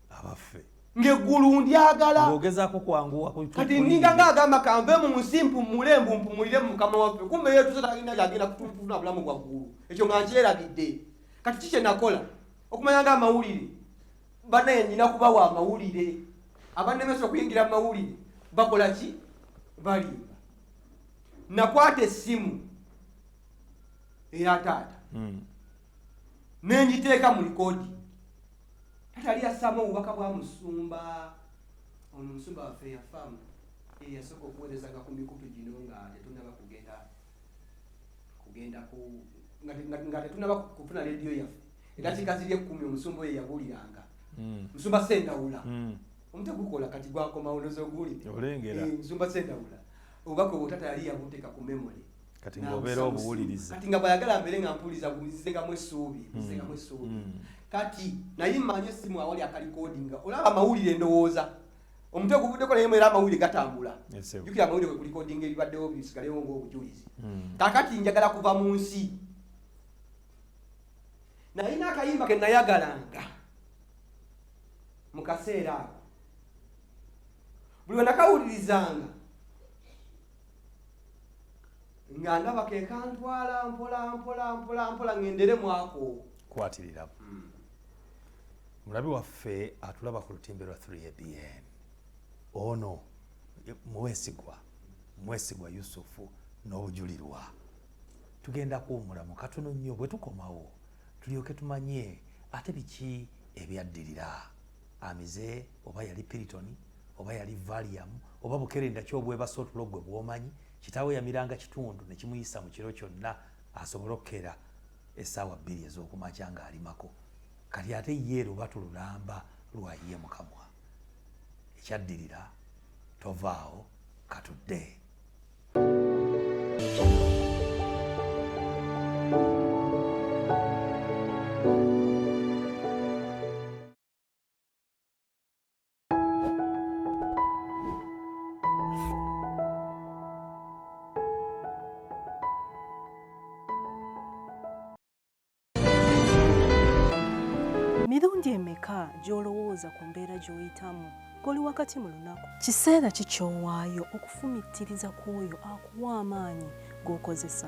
abaffe ng'eggulu ndyagala ng'ogezaako kwanguwa kati ninga ng'agamba kanve mu nsi mpumule mpumulire mu Mukama waffe kumbe yeetuze talina gyagenda kutufuna bulamu bwa ggulu ekyo nga nkyerabidde kati kikye nakola okumanya nga amawulire banaye nyina kubawa amawulire abannemesa okuyingira mu mawulire bakola ki balimba nakwata essimu eya taata nenjiteeka mu likodi taata ali yassaamu obubaka bwa musumba ono omusumba waffe yafaamu yasooka okuweerezanga ku mikutu gino nga tetunaba kugenda nga tetunaba kufuna rediyo yaffe era kikaziri 10 omusumba oyo yabuliranga musumba Sendawula omutwe gukola kati gwakomawo nozoguwulidde olengera musumba Sendawula obubaka obwo taata yali yabuteeka ku memory kati ng'obeera obuwuliriza kati nga bwayagala mbeere nga mpuliza buzizengamu essuubi kati naye mmanyi essimu awali akalikodinga olaba amawulire ndowooza omutwe guvuddeko naye era amawulire gatambula jukira amawulire kwe kulikodinga ebibaddewo bisigalewo ng'obujulizi kakati njagala kuva mu nsi naye n'akayimba ke nayagalanga mu kaseera ako buli we nakawulirizanga nga ndaba ke kantwala mpola ngenderemu ako kwatiriramu mulabi waffe atulaba ku lutimbe lwa 3ABN ono Mwesigwa Yusufu n'obujulirwa tugenda kuwumulamu katono nnyo bwe tukomawo tulyoke tumanye ate biki ebyaddirira amize oba yali Piritoni oba yali Valium oba bukerenda kyobwebasa otulo gwe bwomanyi kitaawe yamiranga kitundu ne kimuyisa mu kiro kyonna asobole okukera essaawa 2 ez'okumakya ng'alimako kati ate ye luba tululamba lwayiye mukamwa ekyaddirira tovaawo katudde mirundi emeka gy'olowooza ku mbeera gy'oyitamu ng'oli wakati mu lunaku. Kiseera kikyowaayo okufumittiriza kw'oyo akuwa amaanyi g'okozesa.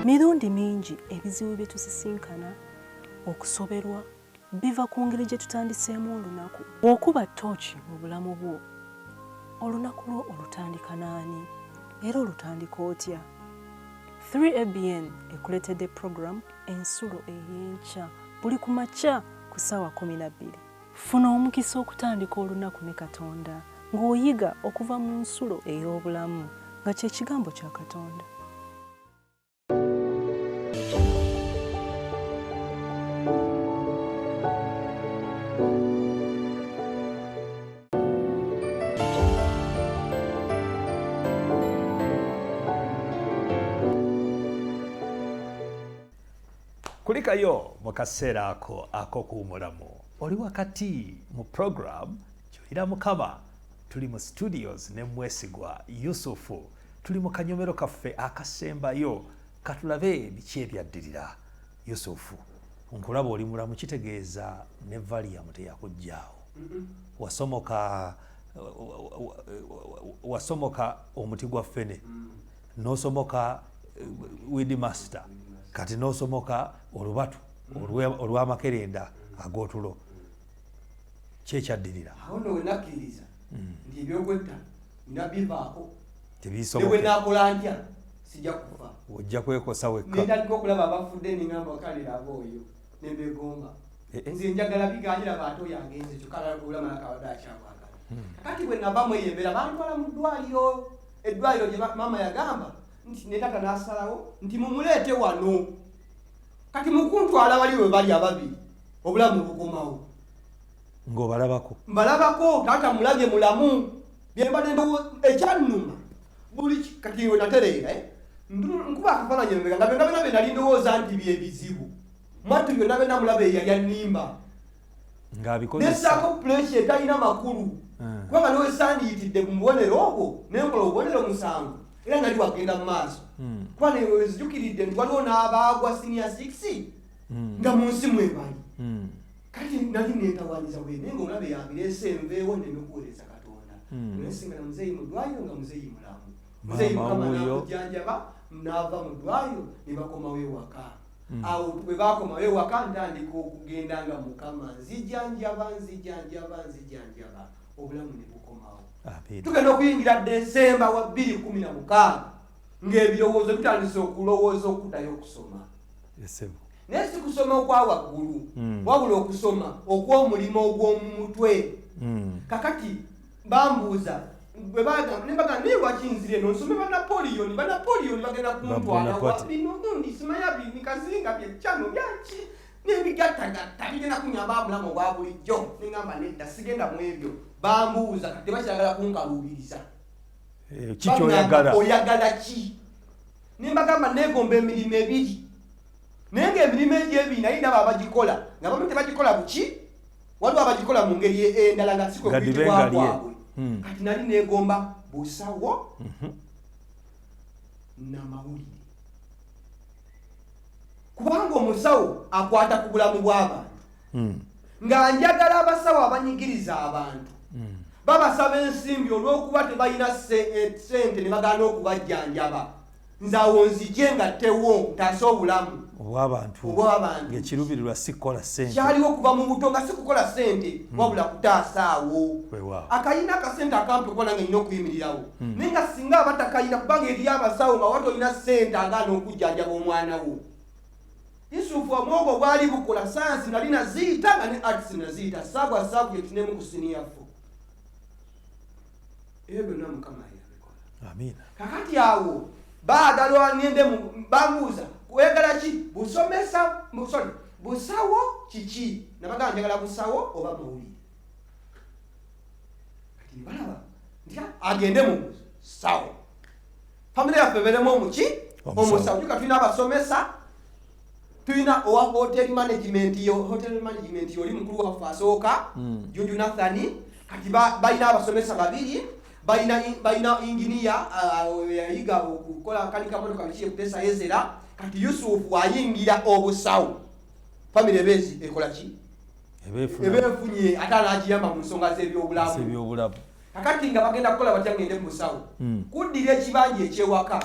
Mirundi mingi ebizibu bye tusisinkana, okusoberwa, biva ku ngeri gye tutandiseemu olunaku. Bw'okuba tooki mu bulamu bwo, olunaku lwo olutandika n'ani era olutandika otya? 3ABN ekuleetedde program ensulo ey'enkya buli ku makya ku ssaawa 12. Funa omukisa okutandika olunaku ne Katonda ng'oyiga okuva mu nsulo ey'obulamu nga kye kigambo kya Katonda. Kulikayo mu kaseera ako ak'okuwumulamu. Oli wakati mu program Julira Mukama. Tuli mu studios ne Mwesigwa Yusufu. Tuli mu kanyomero kaffe akasembayo katulabe biki ebyaddirira. Yusufu, nkulaba oli mulamu, kitegeeza ne Valium teyakujjaawo. Wasomoka omuti gwa ffene, n'osomoka Weedmaster, kati n'osomoka olubatu olw'amakerenda ag'otulo. Kyekyadirira awo nno wenakkiriza nti ebyokwetta nabivaako tebisoboka. ne bwe naakola ntya sijja kufa, ojja kwekosa wekka. netandika okulaba abafudde nengamba wakaliraba oyo nembegomba nze njagala biganjira ate oyo agenze kyokalaulamalakabadde akyakwagala. Kati bwe nava mweyembera bantwala mu ddwaliro, eddwaliro gye maama yagamba nti ne tata n'asalawo nti mumuleete wano. Kati mukuntwala bali we bali ababiri obulamu bukomawo. Ng'obalabako? Mbalabako, taata mulabye mulamu. Byembadde ekyannuma buli kati we natereera nkuba akafaananyi embega nga byonna byonna bye nali ndowooza nti byebizibu. Mwattu byonna byonna mulaba eyali annimba. Nessaako puresha etalina makulu. Kubanga niwesandiitidde mu bubonero obwo nenkola obubonero 7 era nali wagenda mu maaso. Kuba newezijukiridde nti waliwo n'abaagwa senior 6 nga mu nsi mwebali. Kati nali neetawaanyiza bwene ng'omulabe yabireese enveewo nemikuweereza Katonda. Nesingana muzeeyi mu ddwaliro nga muzeeyi mulamu. Muzeeyi Mukama n'akujjanjaba n'ava mu ddwaliro ne bakomawo ewaka. Awo bwe baakomawo ewaka ntandika okugenda nga Mukama nzijanjaba obulamu ne bukomawo. Tugenda okuyingira Desemba wa 2016 ng'ebirowoozo bitandise okulowooza okuddayo okusoma. Naye si kusoma okwa waggulu, wabula okusoma okw'omulimo ogw'omu mutwe. Kakati bambuuza bwe bagamba naye lwaki nzire eno nsome Banapoliyoni bagenda kuntwala bino simanya bikazinga byekyano byaki n'ebigattagatta bigenda kunyamba bulamu obwa bulijjo. Neŋŋamba nedda sigenda mu ebyo. Bambuuza kati tebakyagala kunkaluubiriza. Oyagala ki? Ne mbagamba neegomba emirimu ebiri. Naye ng'emirimu egy'ebiri naye ndaba abagikola nga bamu tebagikola buki, waliwo abagikola mu ngeri endala nga si kwe kuyitibwa kwabwe. Kati nali neegomba busawo n'amawulire. Kubanga omusawo akwata ku bulamu bw'abantu. Nga njagala abasawo abanyigiriza abantu. Babasaba ensimbi olw'okuba tebalina ssente ne bagaana okubajjanjaba. Nze awo nzije nga tewo ntaase obulamu obw'abantu ng'ekiruubirirwa si kukola ssente. Kyaliwo okuva mu buto nga si kukola ssente wabula kutaasa awo. Akayina akasente akampi okuba nange nina okuyimirirawo. Naye nga singa aba takayina kubanga eriyo abasawo nga watolina ssente agaana okujjanjaba omwana wo. Yusufu omwogo bwali bukola sayansi nali naziyita nga ne arts naziyita saagwa gye tunemu ku siniyafu. Ebyo byonna Mukama yabikola. Amiina. Kakati awo baagala ngende bambuuza oyagala ki? Busawo kiki? Nabagamba njagala busawo oba mawulire. Kati balaba nti agende mu busawo. Famire yaffe ebeeremu omuki? Omusawo. Tuka tulina abasomesa, tulina owa hotel management oli mukulu waffe asooka Juju Nathani. Kati balina abasomesa babiri. Balina inginiya yayiga okukola kanika motoka bikiye kutesa Ezera. Kati Yusufu ayingira obusawo. Family base ekola ki? ebeefunye ate anagiyamba mu nsonga z'ebyobulamu kakati nga bagenda kukola batya ngende mu musawo kuddira ekibanja ekyewaka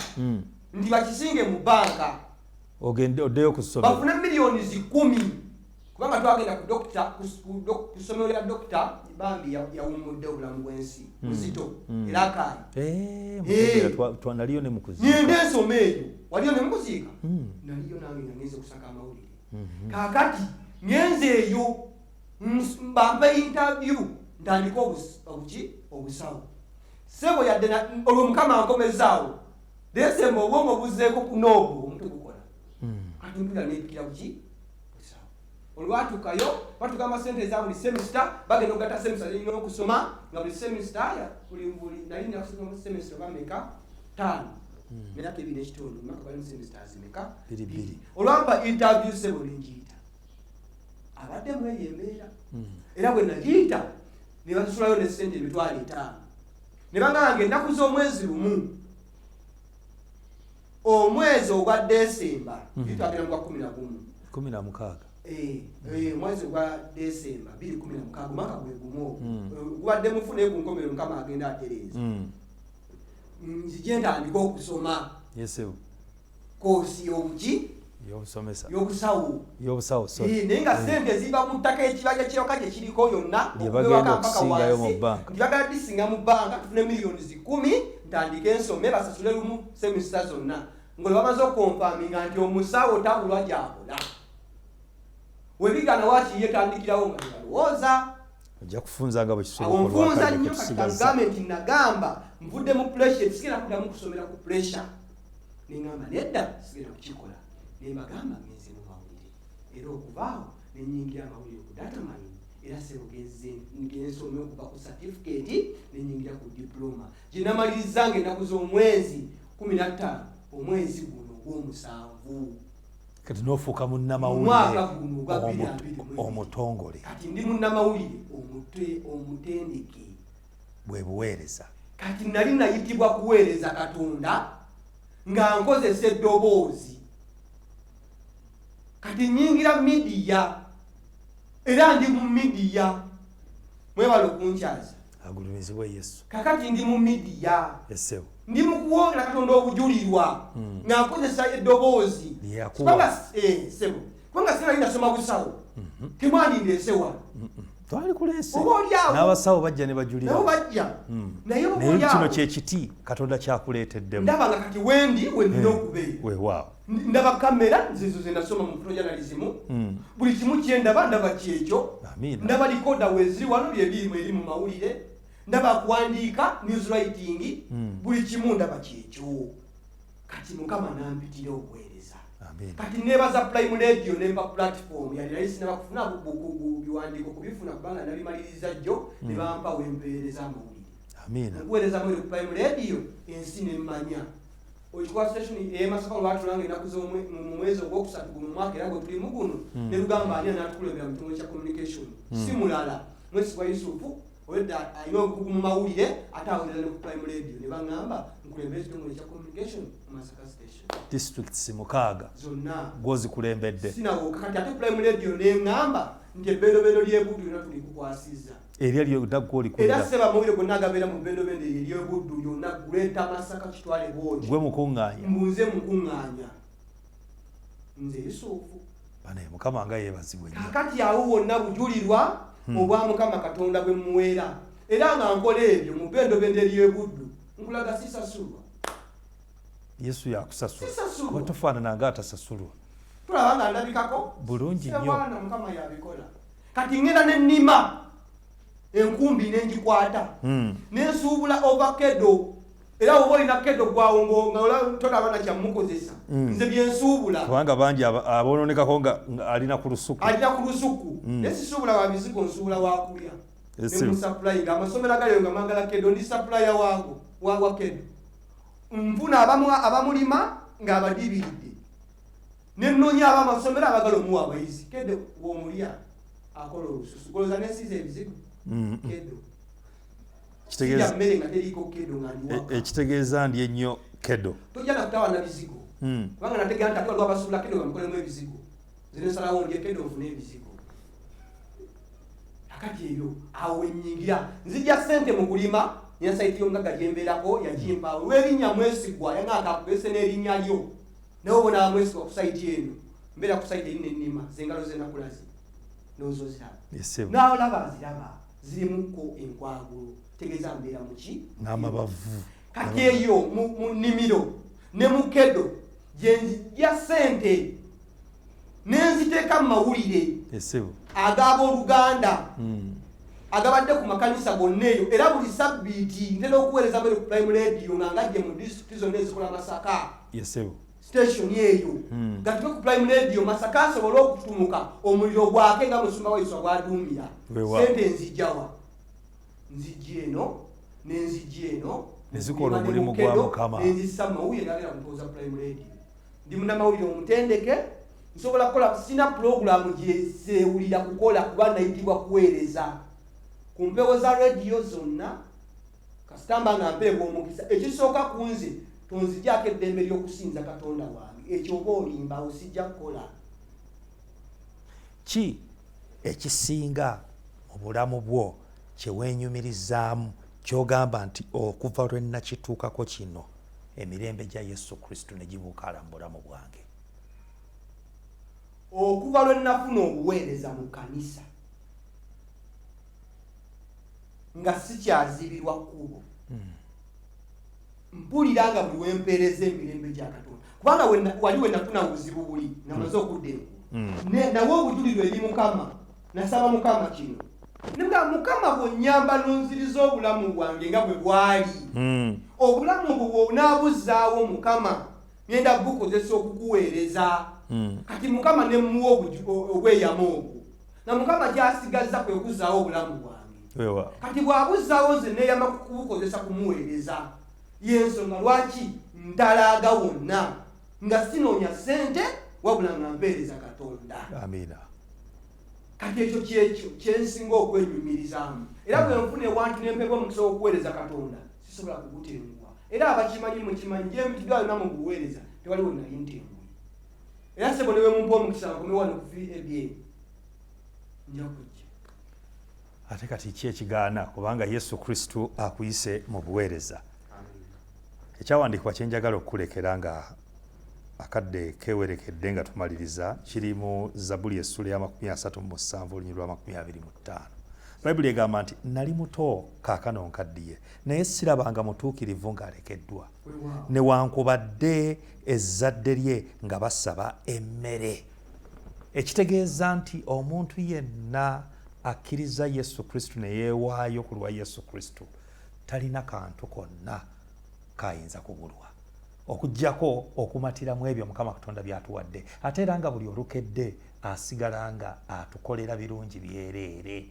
nti bakisinge mu banka oddeyo ku ssomero bafune miliyoni 10 kubanga twagenda ku ssomero lya dokita bambi yawummudde obulamu bw'ensi muzito era akaali naliyo ne mukuziika ngende ensoma eyo waliyo ne mukuziika naliyo nange nga ngenze kusaka amawulire kakati ngenze eyo mbampe interview ntandika obusawo sebo yadde olwo Mukama ankomezaawo desemba obwongo buzeeko kunoobo omutwe gukola kati mpira nepikira kuki busawo olwatukayo batugamba sente za buli semester bagenda okugata semester erina okusoma nga buli semester buli nali nakusoma semester bameka 5 emyaka 2.5 maka bali semester zimeka 2 olwampa interview sebo lingiita abadde mweyo embeera era bwe nagiyita ne basulayo ne sente emitwalo 5 ne bagamba ennaku z'omwezi lumu omwezi ogwa Desemba bitwagera mu 16 mwezi ogwa Desemba 2016 mwaka gwe gumu gubadde mufune ku nkomero Mukama agenda atereeza nzije ntandika okusoma koosi y'obusawo naye nga sente ziba mu ttaka ekibanja kyewaka kye kiriko yonna bagenda okusingayo mu banka bagala disinga mu banka tufune miliyoni 10 ntandika ensome basasule lumu semester zonna ngole bamaze okonfaminga nti omusawo tabulwa gyakola webigana wakiye tandikirawo nga yalowooza ojja kufunza nga bwekisobola nnyo gavumenti nagamba nvudde mu pressure tisigenda kuddamu kusomera ku pressure neŋŋamba nedda sigenda kukikola nembagamba ngenze mu mawulire era okuvaawo nenyingira amawulire ku datamine era sebugeze ngensome okuva ku certificate nenyingira ku diploma gyenamalirizanga ennaku z'omwezi 15 omwezi guno ogw'omusanvu kati n'ofuuka munnamawulire omutongole kati ndi munnamawulire omutendeke bwe buweereza kati nali nayitibwa kuweereza Katonda nga nkozesa eddoboozi kati nyingira midiya era ndi mu midiya mwebala okunkyaza agulumizibwe Yesu kakati ndi mu midiya esebo ndi mu kuwongera Katonda obujulirwa nga nkozesa eddoboozi sebo kubanga sina linasoma busawo temwaninde esewa twali kuleese n'abasawo bajja ne bajulira nabo bajja naye kino kyekiti Katonda kyakuleeteddemu ndaba nga kati wendi wenina okubeera weewaawo ndaba kamera nzezo zenasoma mu projournalism buli kimu kyendaba kyekyo ndaba likoda weziri wano byebirimu eri mu mawulire ndaba kuwandiika news writing buli kimu ndaba kyekyo kati Mukama nampitira okuweereza kati nebaza Prime Radio nemba platform yali naye sinabakufuna biwandiiko kubifuna kubanga nabimaliriza jjo ne bampa wempeereza amawulire okuweereza amawulire ku Prime Radio ensi nemmanya okikuba station emasaka olwatulange ennaku mu mwezi ogwokusatu guno mwaka era gwe tulimu guno ne lugamba ani anatukulembera mu kitongole kya communication si mulala Mwesigwa Yusufu wedda alina obukugu mu mawulire ate awulira ne ku Prime Radio ne baŋŋamba nkulembera ekitongole kya communication mu Masaka station districts 6 zonna gwozikulembedde sinawo kakati ate Prime Radio neŋŋamba nti ebbendobendo ly'ebuddu lyonna tulikukwasiza erya lyodagwolikulira era seba mawulire gonna agabeera mu bbendobendo ery'ebuddu lyonna guleeta Masaka kitwale bwoti gwe mukuŋŋaanya mbunze mukuŋŋaanya nze Yusufu bane Mukama nga yeebazibwe kakati awo wonna bujulirwa obwa Mukama Katonda bwe muweera era nga nkola ebyo mu bbendobendo ery'ebuddu nkulaga sisasulwa Yesu yakusasula kuba tofaanana nga atasasulwa tulaba nga ndabikako bulungi nnyo Mukama yabikola kati ngenda nennima enkumbi nengikwata nensuubula ovakedo era oba olina kedo gwawo nga tolaba nakyamukozesa nze byensuubula kubanga bangi aboononekako nga alina ku lusuku nesisuubula wabizigo nsuubula wakulya nemusapulayiga amasomero agaliyo nga mangala kedo ndi sapulaya waago wa kedo nfuna abamulima nga abadibiridde nenonya abamasomero abagala omuwa abayizi kedo womulya akola olususu goloza nesiza ebizigo kedo ekitegeeza ndi ennyo kedo tojja nakutawana bizigo kubanga nategera nti ate lwabasuula kedo bamukolemu ebizigo zinesalawo ndye kedo nfune ebizigo kakati eyo awo enyingira nzija sente mu kulima nina saiti yongaga gyembeerako yagimpa olw'erinnya Mwesigwa yangaka akugese n'erinnya lyo nawe obona Mwesigwa ku saiti eno mbeera ku saiti erina ennima zengalo zenakulazi nozo ziraba n'olaba ziraba zirimuko enkwagulo tegeeza mbeera muki n'amabavu kati eyo mu nnimiro ne mu kedo gyenjija sente nenziteeka mu mawulire ag'abooluganda agabadde ku makanisa gonna eyo era buli sabbiiti ntera okuweereza mbere ku prime radio nga ngajje mu disitulikiti zonna ezikola Masaka station eyo gatume ku prime radio Masaka asobole okutumuka omuliro gwake nga musumba waiswa gwaduumira sente nzijjawa nzijja eno nenzijja eno nezikola omulimu gwa Mukama nenzissa mu mawulire nagera mutoza prime radio ndi munnamawulire omutendeke nsobola kukola sina pulogulaamu gyesewulira kukola kuba nayitibwa kuweereza ku mpewo za rediyo zonna kasitamba nga mpeebwa omukisa ekisooka ku nze tonzigyako eddembe ly'okusinza Katonda wange ekyo oba olimbawo sijja kukola. Ki ekisinga mu bulamu bwo kye weenyumirizaamu ky'ogamba nti okuva lwe nakituukako kino emirembe gya Yesu Kristo ne gibuukala mu bulamu bwange? Okuva lwe nafuna obuweereza mu kanisa nga sikyazibirwa kkubo mpulira nga buli wempeereza emirembe gya Katonda kubanga wali we nafuna buzibu buli namaze okudda enkulu nawe obujulirwa eri Mukama nasaba Mukama kino nibwa Mukama bw'onnyamba nonziriza obulamu bwange nga bwe bwali obulamu bwo bw'onaabuzaawo Mukama ngenda bukozesa okukuweereza kati Mukama ne muwa obweyamo obwo na Mukama gy'asigazza kwe kuzaawo obulamu bwange kati bw'abuzaawo nze neeyama kubukozesa kumuweereza y'ensonga lwaki ntalaaga wonna nga sinoonya ssente wabula nga mpeereza Katonda. Amiina. Kati ekyo kyekyo kyensinga okwenyumirizaamu era bwe nfuna ewantu n'empeebwa omukisa w'okuweereza Katonda sisobola kugutenguwa era abakimanyi mukimanyi gyemiti gyalina mu buweereza tewaliwo naye ntenguwe era sebo ne wemumpa omukisa nkome wano ku FBA nja kujja. Ate kati ki ekigaana kubanga Yesu Kristo akuyise mu buweereza? Ekyawandiikibwa kye njagala okukulekera nga akadde kewerekedde nga tumaliriza kiri mu Zabuli essula ya 37 olunyiriri lwa 25. Bayibuli egamba nti nali muto kaakano nkaddiye naye sirabanga mutuukirivu ng'alekeddwa newankubadde ezzadde lye nga basaba emmere. Ekitegeeza nti omuntu yenna akkiriza Yesu Kristo ne yeewaayo ku lwa Yesu Kristo talina kantu konna kayinza kubulwa okuggyako okumatiramu ebyo Mukama Katonda byatuwadde ate era nga buli olukedde asigala nga atukolera birungi byereere.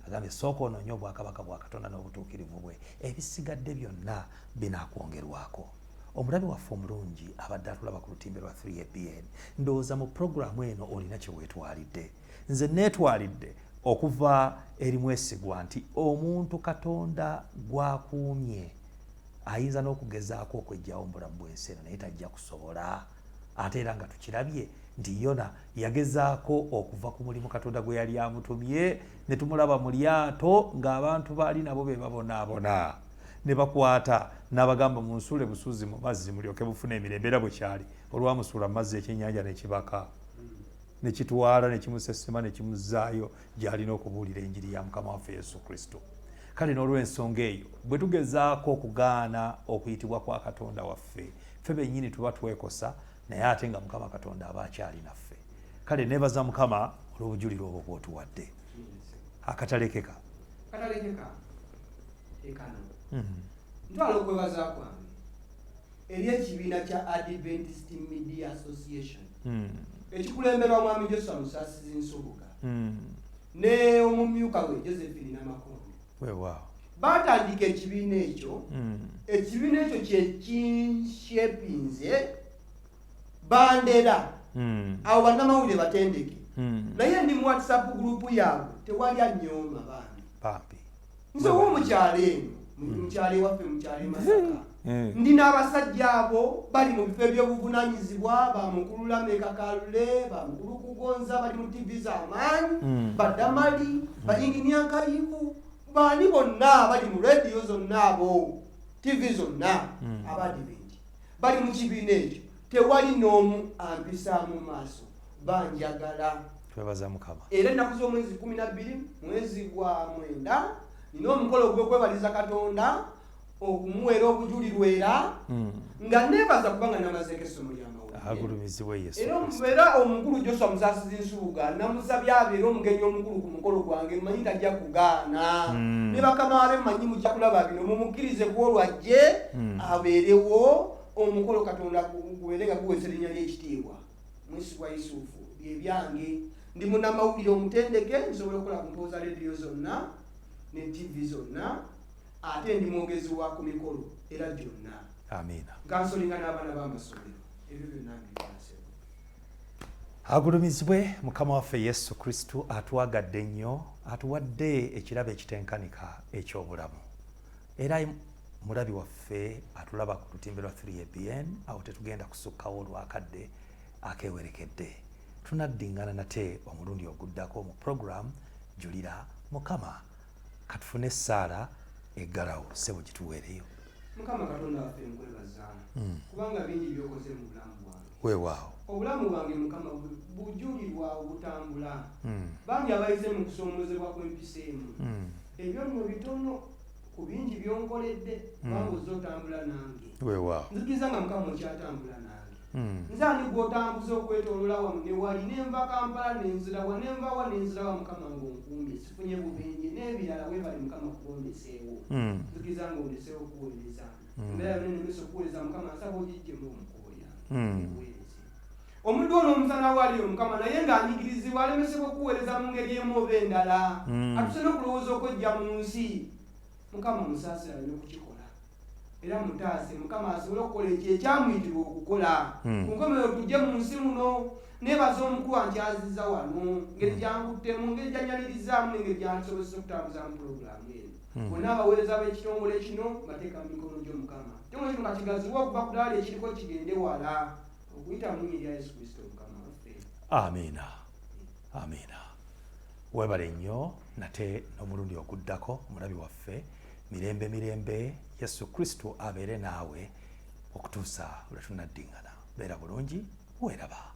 Agambye sooka onoonye obwakabaka bwa Katonda n'obutuukirivu bwe ebisigadde byonna binaakwongerwako. Omulabi waffe omulungi abadde atulaba ku lutimbe lwa 3ABN ndowooza mu puroguramu eno olina kye weetwalidde. Nze neetwalidde okuva eri Mwesigwa nti omuntu Katonda gwakuumye ayinza n'okugezaako okweggyawo mu bulamu bw'ensi eno naye tajja kusobola. Ate era nga tukirabye nti Yona yagezaako okuva ku mulimu Katonda gwe yali amutumye ne tumulaba mu lyato ng'abantu baali nabo be babonaabona ne bakwata n'abagamba munsuule busuuzi mu mazzi mulyoke bufune emirembe era bwe kyali olwamusuula mu mazzi ekyennyanja ne kibaka ne kitwala ne kimusesema ne kimuzzaayo gy'alina okubuulira enjiri ya Mukama waffe Yesu Kristo. Kale n'olw'ensonga eyo bwe tugezaako okugaana okuyitibwa kwa Katonda waffe ffe bennyini tuba twekosa naye ate nga Mukama Katonda aba akyali naffe. Kale neebaza Mukama olw'obujuliro obwo bw'otuwadde. Akatalekeka ekano ntwala okwebaza kwange eri ekibiina kya Adventist Media Association ekikulemberwa mwami Joshua Musaasizi Nsubuga ne omumyuka we Josephine Namakondo. Batandika ekibiina ekyo ekibiina ekyo kye kinshepinze bandera abo bannamawulire batendeke naye ndi mu WhatsApp group yaabwe tewali annyooma bambi nze w'omukyalo eno mukyalo ewaffe mukyalo e Masaka ndi n'abasajja abo bali mu bifo ebyobuvunanyizibwa bamukulula mekakalule bamukulu kugonza bali mu tv z'amaanyi badamali bayinginia nkayivu bani bonna bali mu rediyo zonna abo tv zonna abadiventi bali mu kibiina ekyo tewali n'omu ampisa mu maaso banjagala. Twebaza Mukama. Era ennaku z'omwezi 12 mwezi gwa mwenda nina omukolo gw'okwebaliza Katonda okumuweera obujulirwera nga neebaza kubanga namazeeko essomo ly'amawulire. Agulumizibwe Yesu. Era omukulu Joshua Musaasizi Nsuuga namusabye abeere omugenyi omukulu ku mukolo gwange mmanyi tajja kugaana. Ne bakama be mmanyi mujja kulaba bino mumukkirize ku olwajje abeerewo omukolo Katonda gubeere nga guweesa erinnya ly'ekitiibwa. Mwesigwa Yusufu bye byange ndi munnamawulire omutendeke nsobola okukola ku mpooza rediyo zonna ne tv zonna ate ndi mwogezi wa ku mikolo era gyonna. Amiina. Kansolinga n'abaana b'amasomero ebyo byonna mbikwasebo. Agulumizibwe Mukama waffe Yesu Kristo atuwagadde nnyo atuwadde ekirabo ekitenkanika eky'obulamu era mulabi waffe atulaba ku lutimbe lwa 3ABN awo tetugenda kusukkawo olwakadde akewerekedde. Tunaddingana nate omulundi oguddako mu program Julira Mukama katufune essaala eggalawo ssebo gituweereyo. Mukama Katonda waffe nkwebaza kubanga bingi byokoze mu bulamu bwange. Weewaawo. Obulamu bwange Mukama bujulirwa obutambula. Bangi abayize mu kusoomozebwa kw'empisa emu. Ebyo nno bitono ku bingi byonkoledde kubanga ozze otambula nange. Weewaawo. Nzikiriza nga Mukama okyatambula nange. Nze ani gw'otambuza okwetoolola wano ne wali nenva Kampala nenzirawa nenvawa nenzirawa Mukama ng'onkumbye sifunye bubenje n'ebirala weebali Mukama kugondeseewo. Nzikiriza nga ondeseewo okuweereza. Embeera yonna enemesa okuweereza Mukama nsaba ogiggyemu omukubo yange. Omuntu ono omusana waliyo Mukama naye ng'anyigirizibwa alemesebwa okuweereza mu ngeri emu oba endala. Atusana okulowooza okwejja mu nsi. Mukama musaasira alina okukikola. Era mutaase Mukama asobole okukola ekyo ekyamuyitibwa okukola. Ku nkomerero tujje mu nsi muno neebaza omukulu ankyazizza wano ngeri gyankuttemu ngeri gyanyalirizaamu n'engeri gyansobozesa okutambuza mu pulogulaamu eno. Bonna abaweereza b'ekitongole kino bateeka mu mikono gy'Omukama. Ekitongole kino kakigaziwa okuva ku ddaala ekiriko kigende wala okuyita mu linnya lya Yesu Kristo Mukama waffe. Amiina. Amiina. Weebale nnyo nate n'omulundi oguddako omulabi waffe mirembe Yesu Kristo abeere naawe okutuusa lwe tunaddingana. Beera bulungi weeraba.